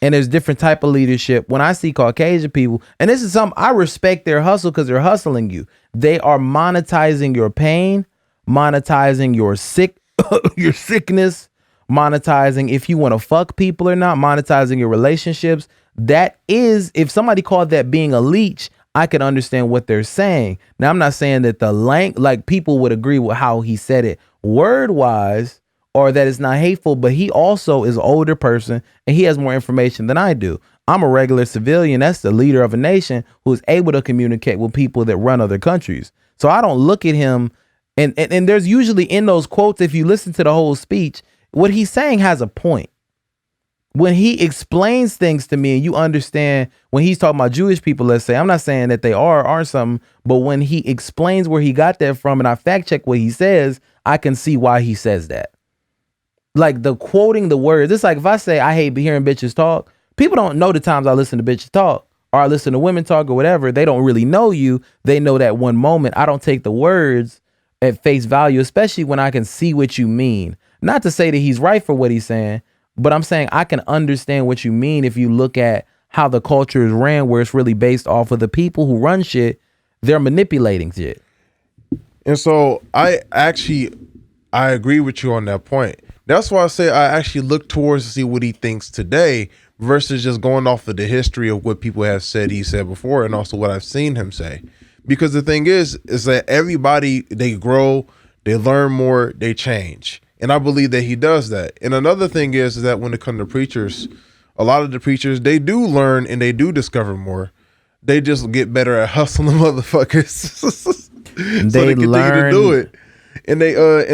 And there's different type of leadership. When I see Caucasian people, and this is something I respect their hustle because they're hustling you. They are monetizing your pain, monetizing your sickness, monetizing if you want to fuck people or not, monetizing your relationships. That is, if somebody called that being a leech, I could understand what they're saying. Now, I'm not saying that like people would agree with how he said it word wise, or that it's not hateful, but he also is an older person and he has more information than I do. I'm a regular civilian. That's the leader of a nation who is able to communicate with people that run other countries. So I don't look at him, and there's usually in those quotes, if you listen to the whole speech, what he's saying has a point. When he explains things to me and you understand, when he's talking about Jewish people, let's say, I'm not saying that they are something, but when he explains where he got that from and I fact check what he says, I can see why he says that. Like the quoting the words, it's like if I say I hate hearing bitches talk, people don't know the times I listen to bitches talk or I listen to women talk or whatever. They don't really know you. They know that one moment. I don't take the words at face value, especially when I can see what you mean. Not to say that he's right for what he's saying, but I'm saying I can understand what you mean if you look at how the culture is ran, where it's really based off of the people who run shit. They're manipulating shit. And so I agree with you on that point. That's why I say I actually look towards to see what he thinks today versus just going off of the history of what people have said he said before and also what I've seen him say. Because the thing is that everybody, they grow, they learn more, they change. And I believe that he does that. And another thing is that when it comes to preachers, a lot of the preachers, they do learn and they do discover more. They just get better at hustling motherfuckers. So they continue to do it. And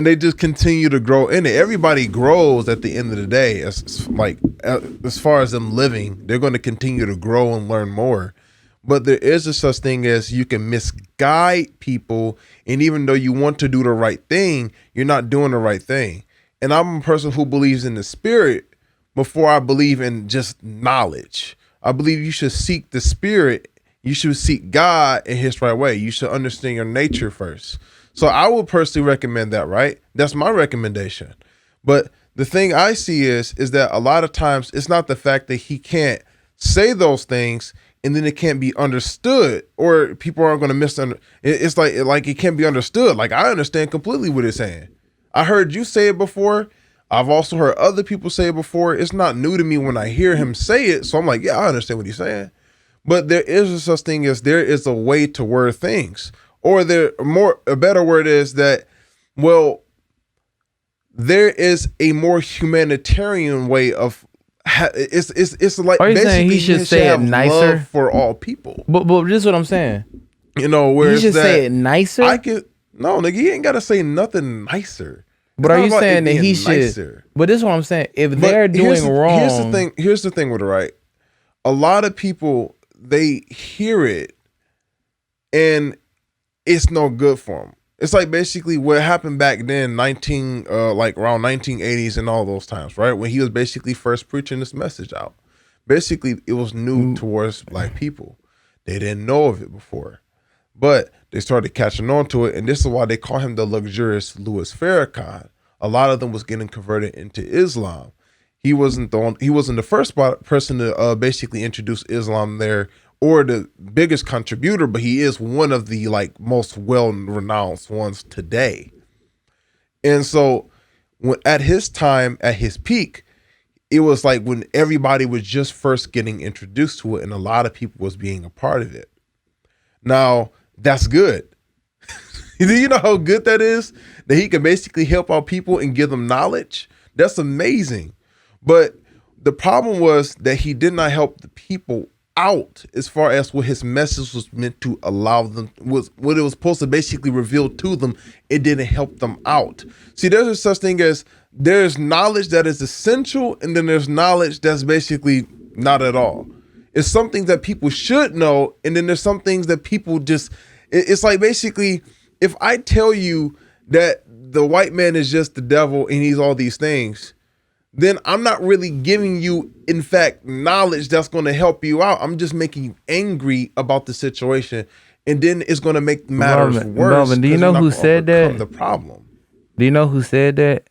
they just continue to grow in it. Everybody grows at the end of the day. As far as them living, they're going to continue to grow and learn more. But there is a such thing as you can misguide people, and even though you want to do the right thing, you're not doing the right thing. And I'm a person who believes in the spirit before I believe in just knowledge. I believe you should seek the spirit. You should seek God in his right way. You should understand your nature first. So I would personally recommend that, right? That's my recommendation. But the thing I see is that a lot of times it's not the fact that he can't say those things and then it can't be understood, or people aren't going to misunderstand. It's like it can't be understood. Like I understand completely what it's saying. I heard you say it before. I've also heard other people say it before. It's not new to me when I hear him say it. So I'm like, yeah, I understand what he's saying. But there is a such thing as there is a way to word things. Or a better word is that, well, there is a more humanitarian way of it's like are you basically saying he should say it nicer love for all people. But this is what I'm saying. You know, where he should say it nicer. No, nigga, he ain't got to say nothing nicer. But are you saying that he should? Nicer. But this is what I'm saying. If they're doing wrong, Here's the thing with it, right? A lot of people, they hear it, and it's no good for them. It's like basically what happened back then, like around 1980s and all those times, right? When he was basically first preaching this message out. Basically, it was new towards black people. They didn't know of it before, but they started catching on to it, and this is why they call him the luxurious Louis Farrakhan. A lot of them was getting converted into Islam. He wasn't the first person to basically introduce Islam there, or the biggest contributor, but he is one of the most well-renowned ones today. And so at his time, at his peak, it was like when everybody was just first getting introduced to it and a lot of people was being a part of it. Now, that's good. Do you know how good that is? That he can basically help out people and give them knowledge? That's amazing. But the problem was that he did not help the people out as far as what his message was meant to allow them, was what it was supposed to basically reveal to them. It didn't help them out. See, there's a such thing as there's knowledge that is essential, and then there's knowledge that's basically not at all. It's something that people should know, and then there's some things that people just, it's like basically, if I tell you that the white man is just the devil and he's all these things, then I'm not really giving you, in fact, knowledge that's going to help you out. I'm just making you angry about the situation, and then it's going to make matters worse. Melvin, do you know who said that? The problem. Do you know who said that?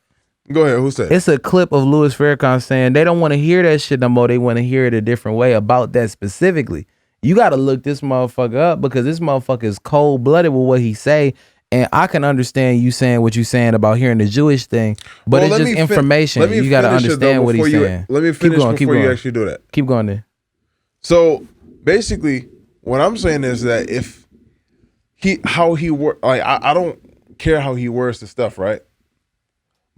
Go ahead. Who said it? It's a clip of Louis Farrakhan saying they don't want to hear that shit no more. They want to hear it a different way about that specifically. You got to look this motherfucker up because this motherfucker is cold blooded with what he say. And I can understand you saying what you're saying about hearing the Jewish thing, but it's just information. You got to understand what he's saying. Let me finish before you actually do that. Keep going there. So basically, what I'm saying is that I don't care how he words the stuff, right?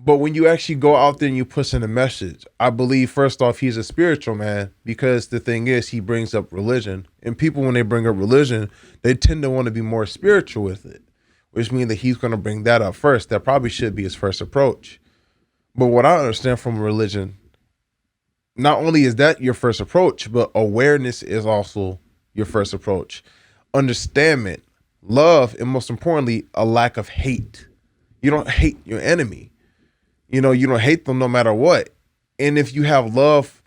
But when you actually go out there and you push in a message, I believe first off he's a spiritual man, because the thing is he brings up religion, and people when they bring up religion, they tend to want to be more spiritual with it, which means that he's going to bring that up first. That probably should be his first approach. But what I understand from religion, not only is that your first approach, but awareness is also your first approach. Understanding, love, and most importantly, a lack of hate. You don't hate your enemy. You don't hate them no matter what. And if you have love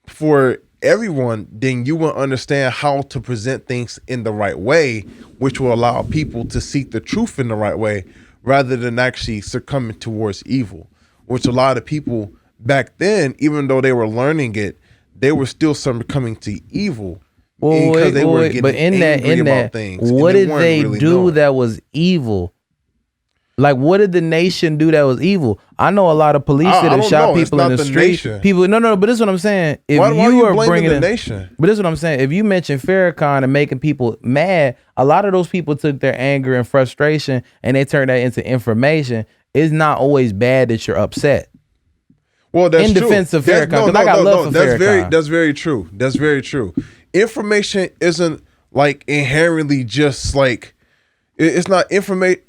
for everyone, then you will understand how to present things in the right way, which will allow people to seek the truth in the right way rather than actually succumbing towards evil, which a lot of people back then, even though they were learning it, they were still succumbing to evil. But in that, what did they do that was evil? Like, what did the nation do that was evil? I know a lot of police that have shot people in the street. People, no, but this is what I'm saying. If why you are bringing the nation? But this is what I'm saying. If you mention Farrakhan and making people mad, a lot of those people took their anger and frustration and they turned that into information. It's not always bad that you're upset. Well, that's in defense of Farrakhan, because I got love for Farrakhan. That's very true. That's very true. Information isn't like inherently just like it's not information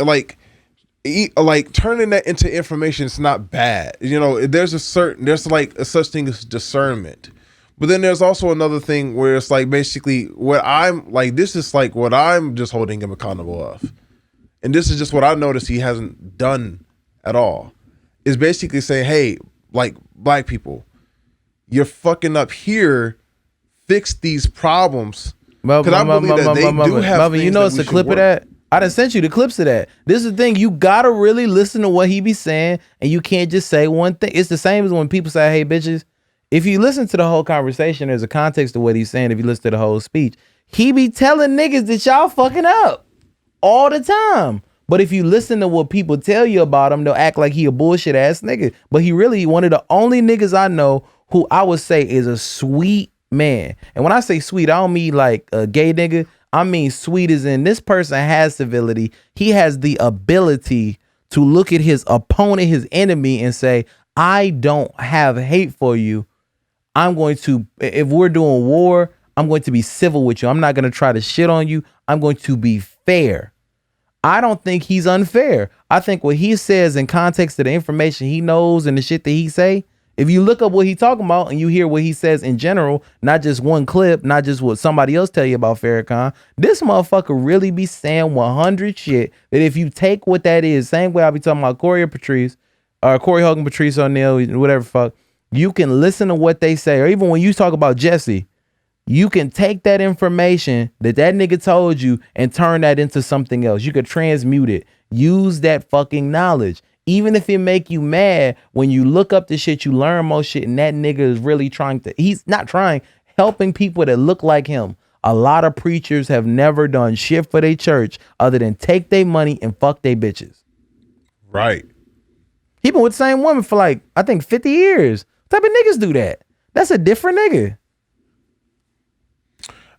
like turning that into information is not bad. There's like a such thing as discernment. But then there's also another thing where it's like basically this is like what I'm just holding him accountable of. And this is just what I noticed he hasn't done at all. Is basically saying, hey, like black people, you're fucking up here, fix these problems. Because I believe that they do have things. You know it's a clip of that? I done sent you the clips of that. This is the thing. You gotta really listen to what he be saying, and you can't just say one thing. It's the same as when people say, hey, bitches. If you listen to the whole conversation, there's a context to what he's saying. If you listen to the whole speech, he be telling niggas that y'all fucking up all the time. But if you listen to what people tell you about him, they'll act like he a bullshit ass nigga. But he really one of the only niggas I know who I would say is a sweet man. And when I say sweet, I don't mean like a gay nigga. I mean sweet as in this person has civility. He has the ability to look at his opponent, his enemy, and say, I don't have hate for you. I'm going to, if we're doing war, I'm going to be civil with you. I'm not going to try to shit on you. I'm going to be fair. I don't think he's unfair. I think what he says in context of the information he knows and the shit that he say, if you look up what he talking about and you hear what he says in general, not just one clip, not just what somebody else tell you about Farrakhan, this motherfucker really be saying 100 shit that if you take what that is, same way I be talking about Corey Hogan, Patrice O'Neal, whatever fuck, you can listen to what they say. Or even when you talk about Jesse, you can take that information that nigga told you and turn that into something else. You could transmute it. Use that fucking knowledge. Even if it make you mad, when you look up the shit, you learn more shit, and that nigga is really he's not trying, helping people that look like him. A lot of preachers have never done shit for their church other than take their money and fuck their bitches. Right. He been with the same woman for like, I think 50 years. What type of niggas do that? That's a different nigga.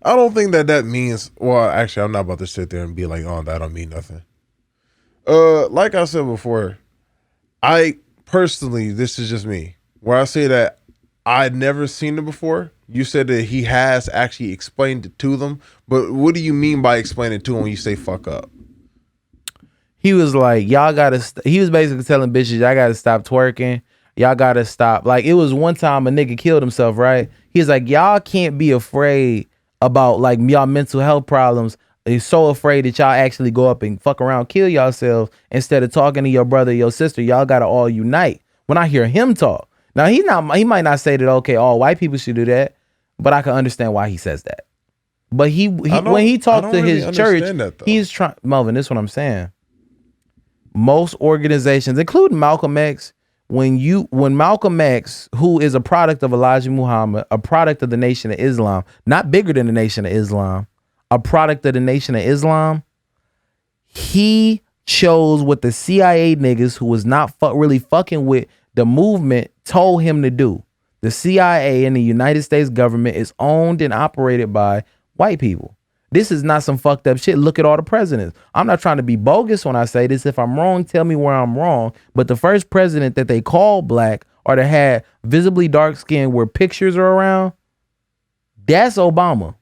I don't think that means, well, actually, I'm not about to sit there and be like, oh, that don't mean nothing. Like I said before, I personally, this is just me, where I say that I'd never seen it before. You said that he has actually explained it to them, but what do you mean by explaining it to them when you say fuck up? He was like, y'all gotta, he was basically telling bitches, y'all gotta stop twerking. Y'all gotta stop. Like, it was one time a nigga killed himself, right? He's like, y'all can't be afraid about like y'all mental health problems. He's so afraid that y'all actually go up and fuck around, kill yourselves instead of talking to your brother, your sister. Y'all gotta all unite. When I hear him talk, now he might not say that, okay, all white people should do that, but I can understand why he says that. But he when he talked to his church, he's trying, Melvin, this is what I'm saying. Most organizations, including Malcolm X, when Malcolm X, who is a product of Elijah Muhammad, a product of the Nation of Islam, not bigger than the Nation of Islam, a product of the Nation of Islam, he chose what the CIA niggas who was not really fucking with the movement told him to do. The CIA and the United States government is owned and operated by white people. This is not some fucked up shit. Look at all the presidents. I'm not trying to be bogus when I say this. If I'm wrong, tell me where I'm wrong. But the first president that they called black or that had visibly dark skin where pictures are around, that's Obama.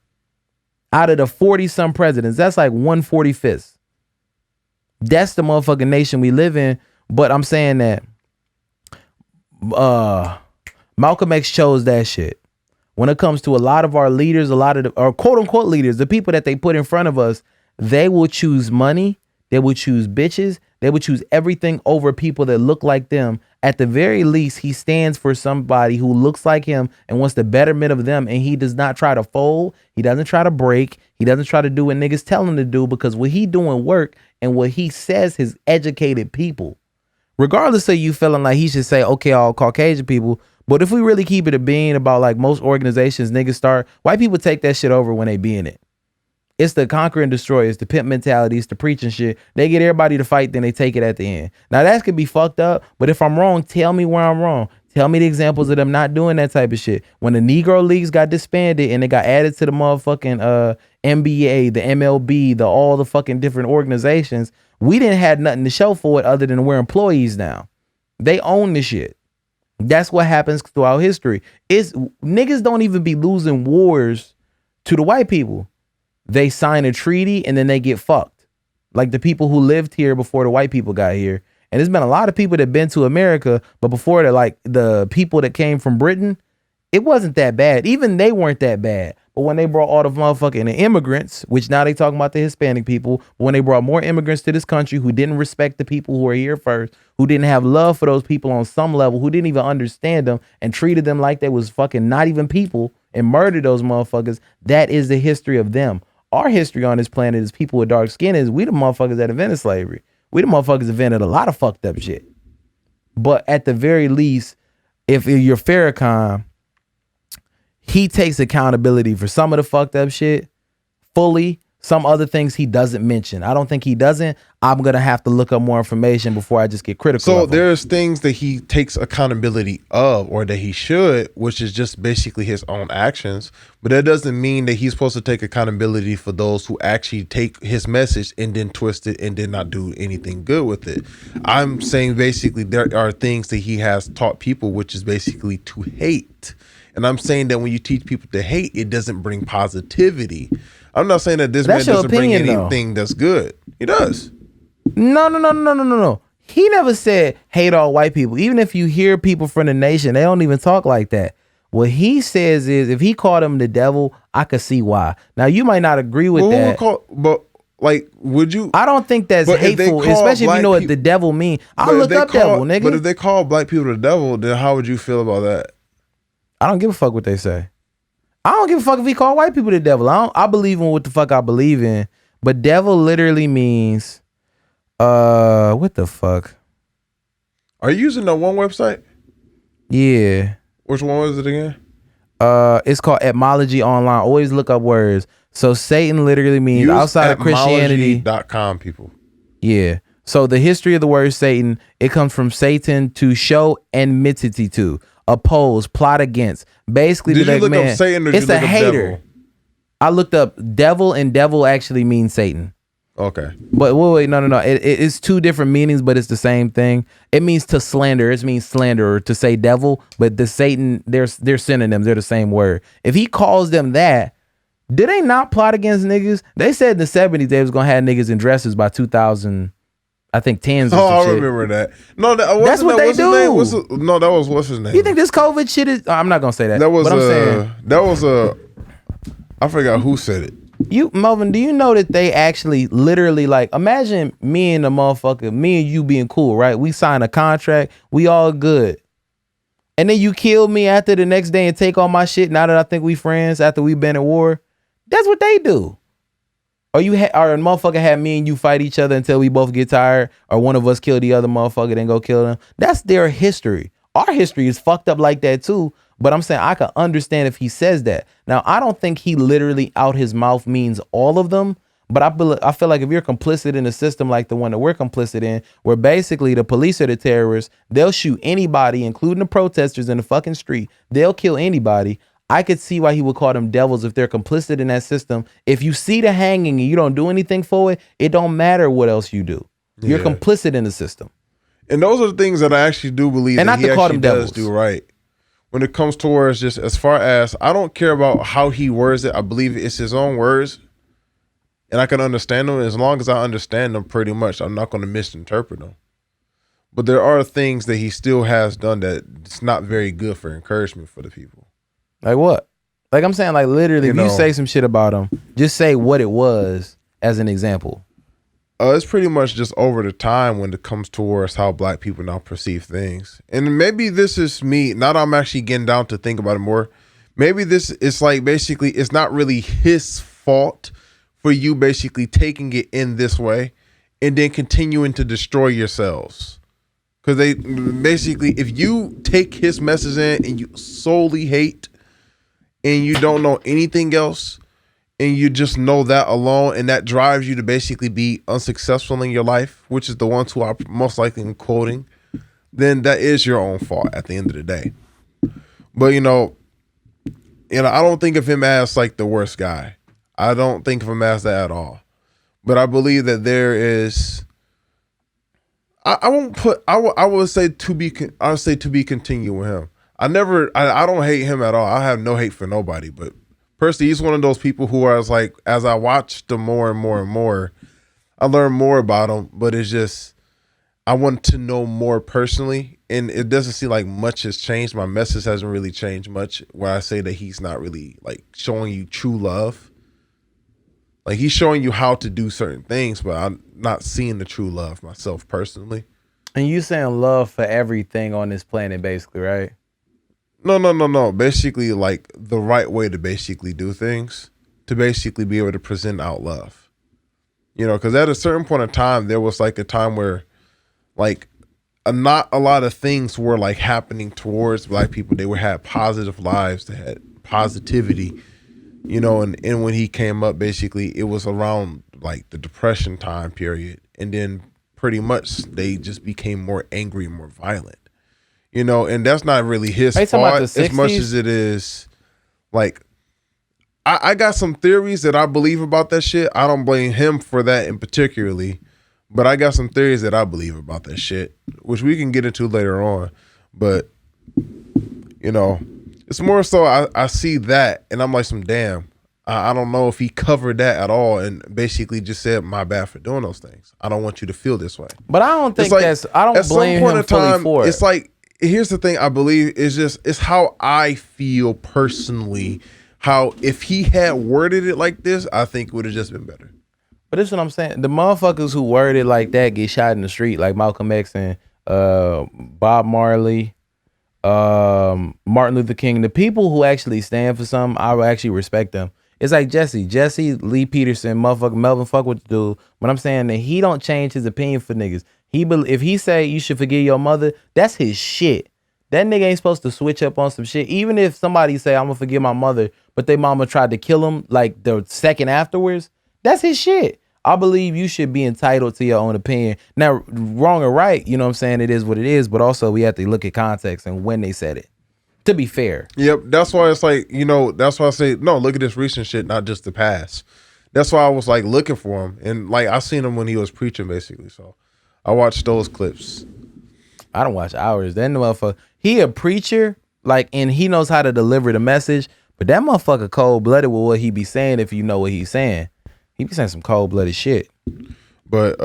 Out of the 40-some presidents, that's like 145th. That's the motherfucking nation we live in. But I'm saying that Malcolm X chose that shit. When it comes to a lot of our leaders, a lot of our quote unquote leaders, the people that they put in front of us, they will choose money, they will choose bitches, they will choose everything over people that look like them. At the very least, he stands for somebody who looks like him and wants the betterment of them. And he does not try to fold. He doesn't try to break. He doesn't try to do what niggas tell him to do, because what he doing work and what he says his educated people. Regardless of you feeling like he should say, okay, all Caucasian people. But if we really keep it a being about like most organizations, niggas start, white people take that shit over when they be in it. It's the conquer and destroy. It's the pimp mentality. It's the preaching shit. They get everybody to fight, then they take it at the end. Now that could be fucked up, but if I'm wrong, tell me where I'm wrong. Tell me the examples of them not doing that type of shit. When the Negro Leagues got disbanded and they got added to the motherfucking NBA, the MLB, all the fucking different organizations, we didn't have nothing to show for it other than we're employees now. They own the shit. That's what happens throughout history. It's niggas don't even be losing wars to the white people. They sign a treaty and then they get fucked. Like the people who lived here before the white people got here. And there's been a lot of people that been to America, but before that, like the people that came from Britain, it wasn't that bad. Even they weren't that bad. But when they brought all the motherfucking immigrants, which now they talking about the Hispanic people, but when they brought more immigrants to this country who didn't respect the people who were here first, who didn't have love for those people on some level, who didn't even understand them and treated them like they was fucking not even people and murdered those motherfuckers, that is the history of them. Our history on this planet is people with dark skin is we the motherfuckers that invented slavery. We the motherfuckers invented a lot of fucked up shit. But at the very least, if you're Farrakhan, he takes accountability for some of the fucked up shit fully. Some other things he doesn't mention. I don't think he doesn't. I'm going to have to look up more information before I just get critical. So there's things that he takes accountability of, or that he should, which is just basically his own actions. But that doesn't mean that he's supposed to take accountability for those who actually take his message and then twist it and did not do anything good with it. I'm saying basically there are things that he has taught people, which is basically to hate. And I'm saying that when you teach people to hate, it doesn't bring positivity. I'm not saying that this man doesn't bring anything that's good. He does. No. He never said hate all white people. Even if you hear people from the nation, they don't even talk like that. What he says is if he called him the devil, I could see why. Now, you might not agree with that. Would you? I don't think that's hateful, especially if you know what the devil mean. I'll look up devil, nigga. But if they call black people the devil, then how would you feel about that? I don't give a fuck what they say. I don't give a fuck if he call white people the devil. I believe in what the fuck I believe in. But devil literally means, what the fuck? Are you using the one website? Yeah. Which one was it again? It's called Etymology Online. Always look up words. So Satan literally means outside of Christianity. Etymology.com, people. Yeah. So the history of the word Satan, it comes from Satan, to show enmity to, oppose, plot against. Basically, did you look up Satan, or it's did you look a up hater. devil? I looked up devil, and devil actually means Satan. Okay. But wait, no. It's two different meanings, but it's the same thing. It means to slander. It means slander, or to say devil. But the Satan, they're synonyms. They're the same word. If he calls them that, did they not plot against niggas? They said in the 70s they was gonna have niggas in dresses by 2000. I think 10s. I remember that. No, that's what they do. That was what's his name. You think this COVID shit is? I'm not gonna say that. I forgot who said it. Melvin, do you know that they actually literally, like, imagine me and you being cool, right? We sign a contract, we all good. And then you kill me after the next day and take all my shit now that I think we friends after we've been at war. That's what they do. Or a motherfucker had me and you fight each other until we both get tired, or one of us kill the other motherfucker, then go kill them. That's their history. Our history is fucked up like that too. But I'm saying I can understand if he says that. Now, I don't think he literally out his mouth means all of them. But I feel like if you're complicit in a system like the one that we're complicit in, where basically the police are the terrorists, they'll shoot anybody, including the protesters in the fucking street. They'll kill anybody. I could see why he would call them devils if they're complicit in that system. If you see the hanging and you don't do anything for it, it don't matter what else you do. You're complicit in the system. And those are the things that I actually do believe and that not he to call actually them does devils. do right. When it comes towards just as far as, I don't care about how he words it. I believe it's his own words. And I can understand them. As long as I understand them pretty much, I'm not going to misinterpret them. But there are things that he still has done that it's not very good for encouragement for the people. Like what? Like I'm saying, like literally, You if know, you say some shit about him, just say what it was as an example. It's pretty much just over the time when it comes towards how black people now perceive things. And maybe this is me, now that I'm actually getting down to think about it more, maybe this is like basically it's not really his fault for you basically taking it in this way and then continuing to destroy yourselves. Because they basically, if you take his message in and you solely hate and you don't know anything else, and you just know that alone, and that drives you to basically be unsuccessful in your life, which is the ones who are most likely in quoting, then that is your own fault at the end of the day. But you know, I don't think of him as like the worst guy. I don't think of him as that at all. But I believe that there is. I won't put. I would say to be. I would say to be continued with him. I don't hate him at all. I have no hate for nobody, but. Personally, he's one of those people who I was like, as I watched him more and more and more, I learned more about him, but it's just, I want to know more personally. And it doesn't seem like much has changed. My message hasn't really changed much where I say that he's not really like showing you true love. Like he's showing you how to do certain things, but I'm not seeing the true love myself personally. And you saying love for everything on this planet, basically, right? No. Basically, like the right way to basically do things, to basically be able to present out love. You know, because at a certain point in time, there was like a time where, like, not a lot of things were like happening towards black people. They had positive lives, they had positivity. You know, and when he came up, basically, it was around like the Depression time period, and then pretty much they just became more angry and more violent. You know, and that's not really his fault as much as it is like I got some theories that I believe about that shit. I don't blame him for that in particularly, but I got some theories that I believe about that shit, which we can get into later on. But you know, it's more so I see that and I'm like damn, I don't know if he covered that at all and basically just said my bad for doing those things. I don't want you to feel this way. But I don't think I don't blame him fully for it. It's like, here's the thing I believe is just, it's how I feel personally, how if he had worded it like this, I think it would have just been better. But this is what I'm saying. The motherfuckers who word it like that get shot in the street, like Malcolm X and Bob Marley, Martin Luther King. The people who actually stand for something, I would actually respect them. It's like Jesse Lee Peterson, motherfucker, Melvin, fuck with the dude. But I'm saying that he don't change his opinion for niggas. If he say you should forgive your mother, that's his shit. That nigga ain't supposed to switch up on some shit. Even if somebody say I'm gonna forgive my mother, but their mama tried to kill him like the second afterwards, that's his shit. I believe you should be entitled to your own opinion. Now, wrong or right, you know what I'm saying? It is what it is, but also we have to look at context and when they said it. To be fair. Yep, that's why it's like, you know, that's why I say, no, look at this recent shit, not just the past. That's why I was like looking for him. And like I seen him when he was preaching basically. So I watched those clips. I don't watch hours. That motherfucker, he a preacher, like, and he knows how to deliver the message, but that motherfucker cold-blooded with what he be saying if you know what he's saying. He be saying some cold-blooded shit. But,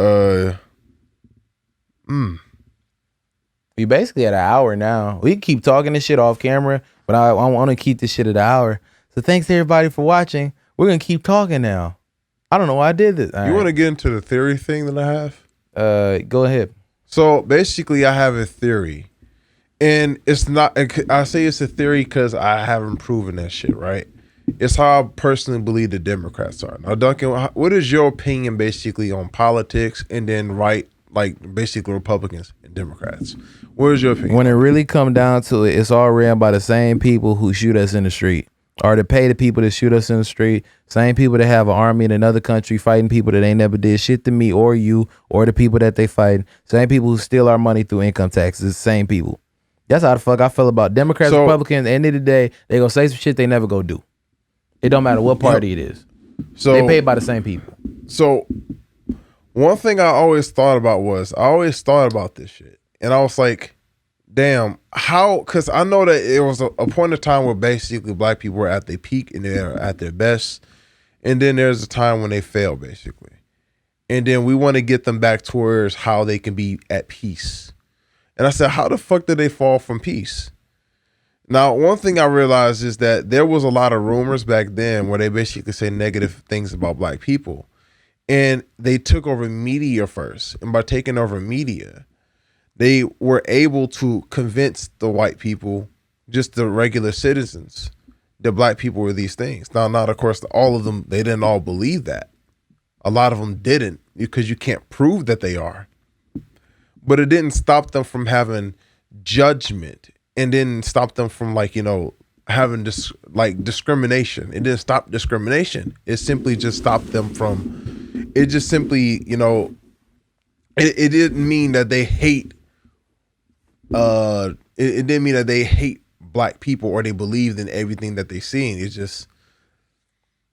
We basically at an hour now. We can keep talking this shit off camera, but I want to keep this shit at an hour. So thanks to everybody for watching. We're going to keep talking now. I don't know why I did this. You want to get into the theory thing that I have? Go ahead. So basically I have a theory. And it's not, I say it's a theory because I haven't proven that shit, right? It's how I personally believe the Democrats are. Now, Duncan, what is your opinion basically on politics and then right, like basically Republicans and Democrats? What is your opinion? When it really come down to it, it's all ran by the same people who shoot us in the street, or to pay the people that shoot us in the street. Same people that have an army in another country fighting people that ain't never did shit to me or you or the people that they fight. Same people who steal our money through income taxes. Same people. That's how the fuck I feel about Democrats, So- Republicans. At the end of the day, they gonna say some shit they never go do. It don't matter what party it is. So They paid by the same people. So one thing I always thought about this shit. And I was like, damn, how, because I know that it was a point of time where basically black people were at their peak and they're at their best. And then there's a time when they fail, basically. And then we want to get them back towards how they can be at peace. And I said, how the fuck did they fall from peace? Now, one thing I realized is that there was a lot of rumors back then where they basically say negative things about black people. And they took over media first. And by taking over media, they were able to convince the white people, just the regular citizens, that black people were these things. Now, not of course, all of them, they didn't all believe that. A lot of them didn't, because you can't prove that they are. But it didn't stop them from having judgment, and didn't stop them from, like, you know, having this like discrimination. It didn't stop discrimination. It simply just stopped them from, it just simply, you know, it didn't mean that they hate, it didn't mean that they hate black people or they believed in everything that they seen. It's just,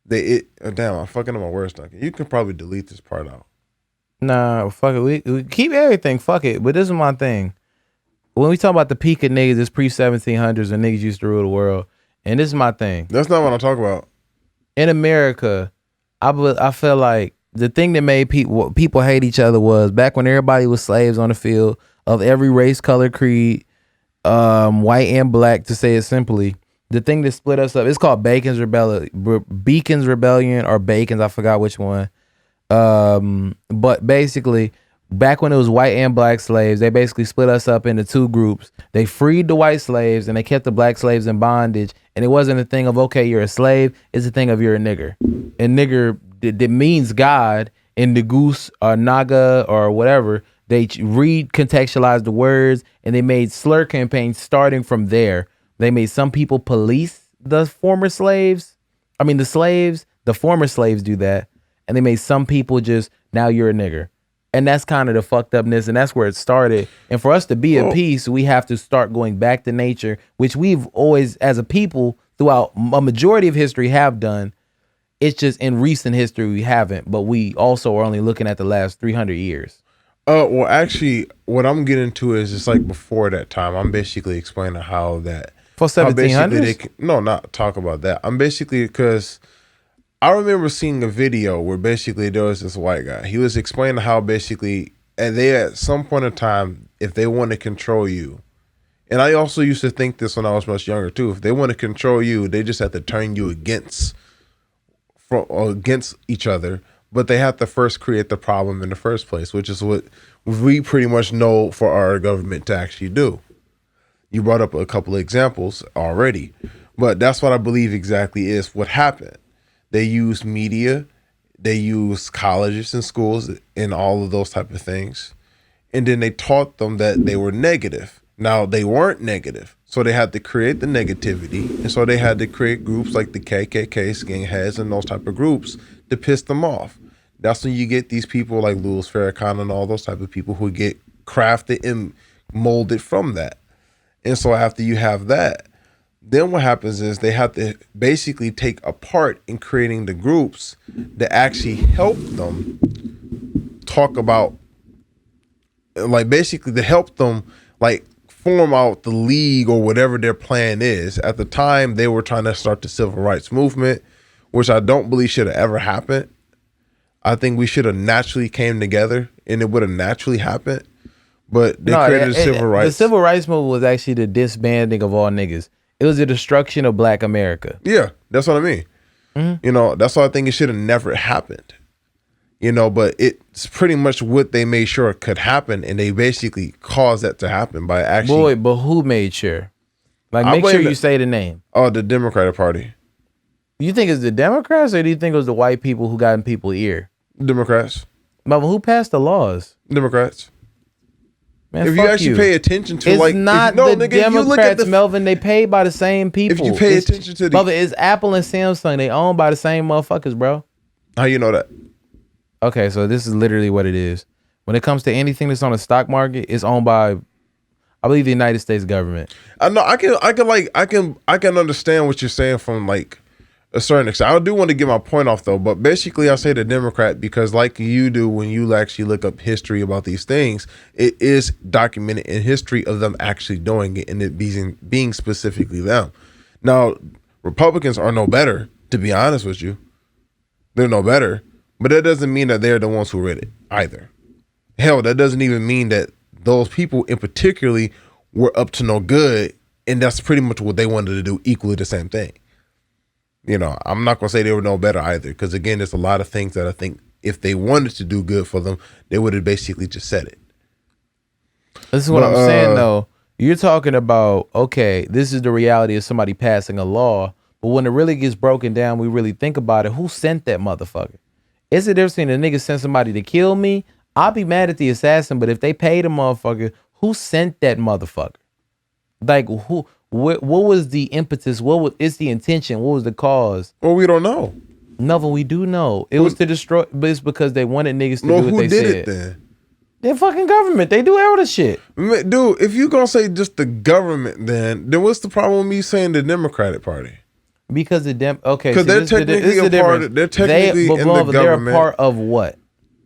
damn, I'm fucking up my words, Duncan. You can probably delete this part out. Nah, fuck it. We keep everything. Fuck it. But this is my thing. When we talk about the peak of niggas, it's pre-1700s when niggas used to rule the world. And this is my thing. That's not what I'm talking about. In America, I feel like the thing that made people hate each other was back when everybody was slaves on the field of every race, color, creed, white and black, to say it simply. The thing that split us up, it's called Bacon's Rebellion or Bacon's, I forgot which one. But basically, back when it was white and black slaves, they basically split us up into two groups. They freed the white slaves and they kept the black slaves in bondage. And it wasn't a thing of, okay, you're a slave. It's a thing of you're a nigger. And nigger, that means God. In the goose or naga or whatever, they recontextualized the words and they made slur campaigns starting from there. They made some people police the former slaves. I mean, the slaves, the former slaves do that. And they made some people just, now you're a nigger. And that's kind of the fucked upness, and that's where it started. And for us to be at peace, we have to start going back to nature, which we've always, as a people, throughout a majority of history have done. It's just in recent history we haven't, but we also are only looking at the last 300 years. Well, actually, what I'm getting to is it's like before that time. I'm basically explaining how that. For 1700s? No, not talk about that. I'm basically, because I remember seeing a video where basically there was this white guy. He was explaining how basically, and they at some point in time, if they want to control you, and I also used to think this when I was much younger too, if they want to control you, they just have to turn you against each other, but they have to first create the problem in the first place, which is what we pretty much know for our government to actually do. You brought up a couple of examples already, but that's what I believe exactly is what happened. They use media, they use colleges and schools and all of those type of things. And then they taught them that they were negative. Now, they weren't negative. So they had to create the negativity. And so they had to create groups like the KKK, skinheads, and those type of groups to piss them off. That's when you get these people like Louis Farrakhan and all those type of people who get crafted and molded from that. And so after you have that, then what happens is they have to basically take a part in creating the groups that actually help them talk about, like, basically to help them like form out the league or whatever their plan is. At the time, they were trying to start the civil rights movement, which I don't believe should have ever happened. I think we should have naturally came together and it would have naturally happened. But they created the civil rights. The civil rights movement was actually the disbanding of all niggas. It was the destruction of Black America. Yeah, that's what I mean. Mm-hmm. You know, that's why I think it should have never happened. You know, but it's pretty much what they made sure could happen, and they basically caused that to happen by actually. Boy, but who made sure? Like, make sure you say the name. Oh, the Democratic Party. You think it's the Democrats, or do you think it was the white people who got in people's ear? Democrats. But who passed the laws? Democrats. Man, if you actually pay attention to, it's like, not the Democrats, Melvin. They paid by the same people. If you pay attention to Melvin, it's Apple and Samsung. They owned by the same motherfuckers, bro. How you know that? Okay, so this is literally what it is. When it comes to anything that's on the stock market, it's owned by, I believe the United States government. I know I can understand what you're saying from like a certain extent. I do want to get my point off though, but basically I say the Democrat because like you do when you actually look up history about these things, it is documented in history of them actually doing it and it being specifically them. Now, Republicans are no better, to be honest with you. They're no better, but that doesn't mean that they're the ones who read it either. Hell, that doesn't even mean that those people in particularly were up to no good, and that's pretty much what they wanted to do, equally the same thing. You know, I'm not going to say they were no better either, because again, there's a lot of things that I think if they wanted to do good for them, they would have basically just said it. This is what I'm saying, though. You're talking about, okay, this is the reality of somebody passing a law, but when it really gets broken down, we really think about it. Who sent that motherfucker? It's the difference between a nigga sent somebody to kill me. I'll be mad at the assassin, but if they paid a motherfucker, who sent that motherfucker? Like, who? What was the impetus? It's the intention? What was the cause? Well, we don't know. No, but we do know. It was to destroy, but it's because they wanted niggas to do what they said. Who did it then? Their fucking government. They do all the shit. Dude, if you're going to say just the government, then what's the problem with me saying the Democratic Party? Because because so they're technically a part of, they're technically in the government. They're a part of what?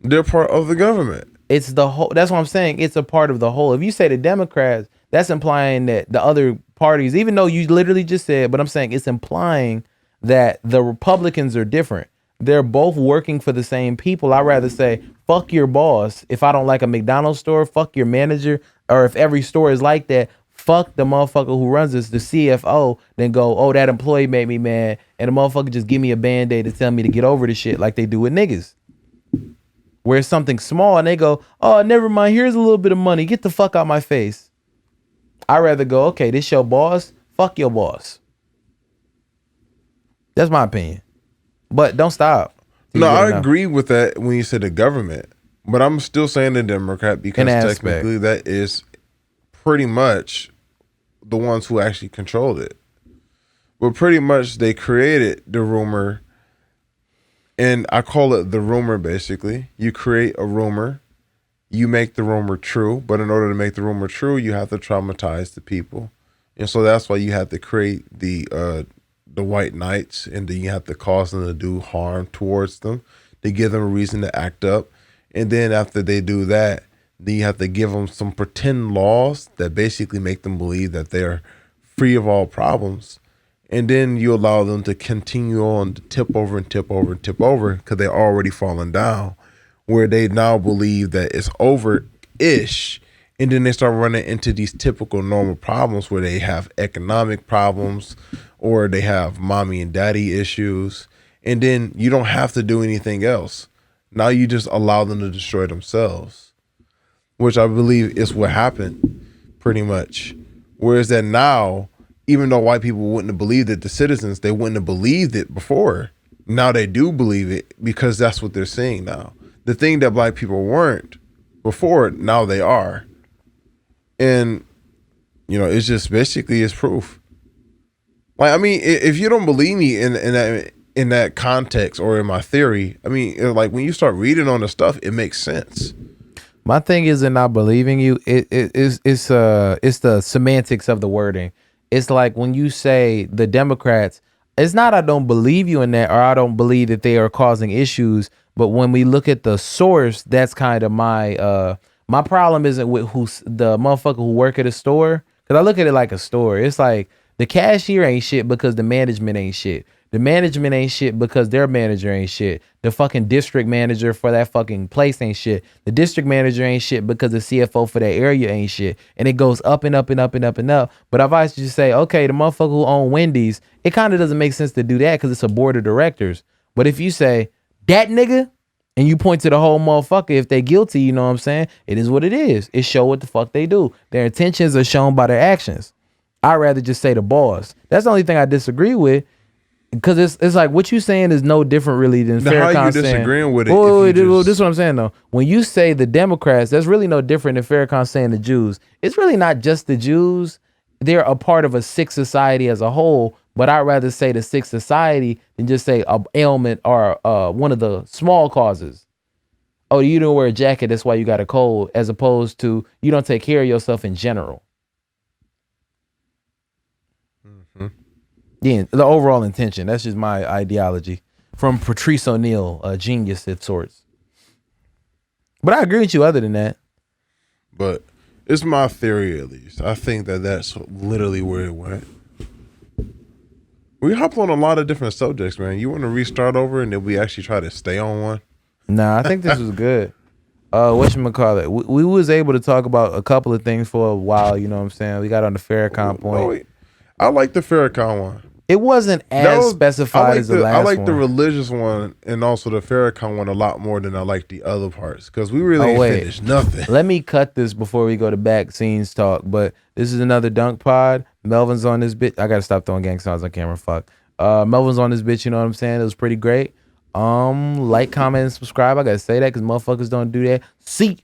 They're part of the government. It's the whole. That's what I'm saying. It's a part of the whole. If you say the Democrats, that's implying that the other parties, even though you literally just said, but I'm saying it's implying that the Republicans are different. They're both working for the same people. I'd rather say, fuck your boss. If I don't like a McDonald's store, fuck your manager. Or if every store is like that, fuck the motherfucker who runs this, the CFO, then go, oh, that employee made me mad. And the motherfucker just give me a Band-Aid to tell me to get over the shit like they do with niggas. Where it's something small and they go, oh, never mind, here's a little bit of money. Get the fuck out my face. I'd rather go, okay, this your boss. Fuck your boss. That's my opinion. But don't stop. No, I agree with that when you said the government. But I'm still saying the Democrat because technically that is pretty much the ones who actually controlled it. But pretty much they created the rumor, and I call it the rumor basically. You create a rumor, you make the rumor true, but in order to make the rumor true, you have to traumatize the people. And so that's why you have to create the white knights, and then you have to cause them to do harm towards them to give them a reason to act up. And then after they do that, then you have to give them some pretend laws that basically make them believe that they're free of all problems. And then you allow them to continue on to tip over and tip over and tip over because they're already falling down, where they now believe that it's over-ish. And then they start running into these typical normal problems where they have economic problems or they have mommy and daddy issues. And then you don't have to do anything else. Now you just allow them to destroy themselves, which I believe is what happened pretty much. Whereas that now, even though white people wouldn't have believed it, the citizens, they wouldn't have believed it before. Now they do believe it because that's what they're seeing now. The thing that black people weren't before, now they are. And, you know, it's just basically it's proof. Like, I mean, if you don't believe me in that context or in my theory, I mean, like when you start reading on the stuff, it makes sense. My thing isn't not believing you. It's the semantics of the wording. It's like when you say the Democrats, it's not I don't believe you in that or I don't believe that they are causing issues. But when we look at the source, that's kind of my problem isn't with who's the motherfucker who work at a store. Cause I look at it like a store. It's like the cashier ain't shit because the management ain't shit. The management ain't shit because their manager ain't shit. The fucking district manager for that fucking place ain't shit. The district manager ain't shit because the CFO for that area ain't shit. And it goes up and up and up and up and up. But if I just say, okay, the motherfucker who own Wendy's, it kind of doesn't make sense to do that because it's a board of directors. But if you say that nigga, and you point to the whole motherfucker, if they guilty, you know what I'm saying? It is what it is. It show what the fuck they do. Their intentions are shown by their actions. I'd rather just say the boss. That's the only thing I disagree with. Because it's like what you saying is no different really than Farrakhan saying. How you disagreeing with it? This is what I'm saying though. When you say the Democrats, that's really no different than Farrakhan saying the Jews. It's really not just the Jews. They're a part of a sick society as a whole. But I'd rather say the sick society than just say a ailment or one of the small causes. Oh, you don't wear a jacket, that's why you got a cold, as opposed to you don't take care of yourself in general. Yeah, the overall intention. That's just my ideology from Patrice O'Neal, a genius at sorts. But I agree with you. Other than that, But it's my theory, at least. I think that that's literally where it went. We hop on a lot of different subjects, man. You want to restart over and then we actually try to stay on one? nah, I think this was good. Whatchamacallit? We was able to talk about a couple of things for a while. You know what I'm saying? We got on the Farrakhan point. I like the Farrakhan one. It wasn't as specified as the last one. I like the religious one and also the Farrakhan one a lot more than I like the other parts because we really ain't finished nothing. Let me cut this before we go to back scenes talk. But this is another Dunk Pod. Melvin's on this bitch. I gotta stop throwing gang signs on camera. Fuck. Melvin's on this bitch. You know what I'm saying? It was pretty great. Like, comment, and subscribe. I gotta say that because motherfuckers don't do that. See.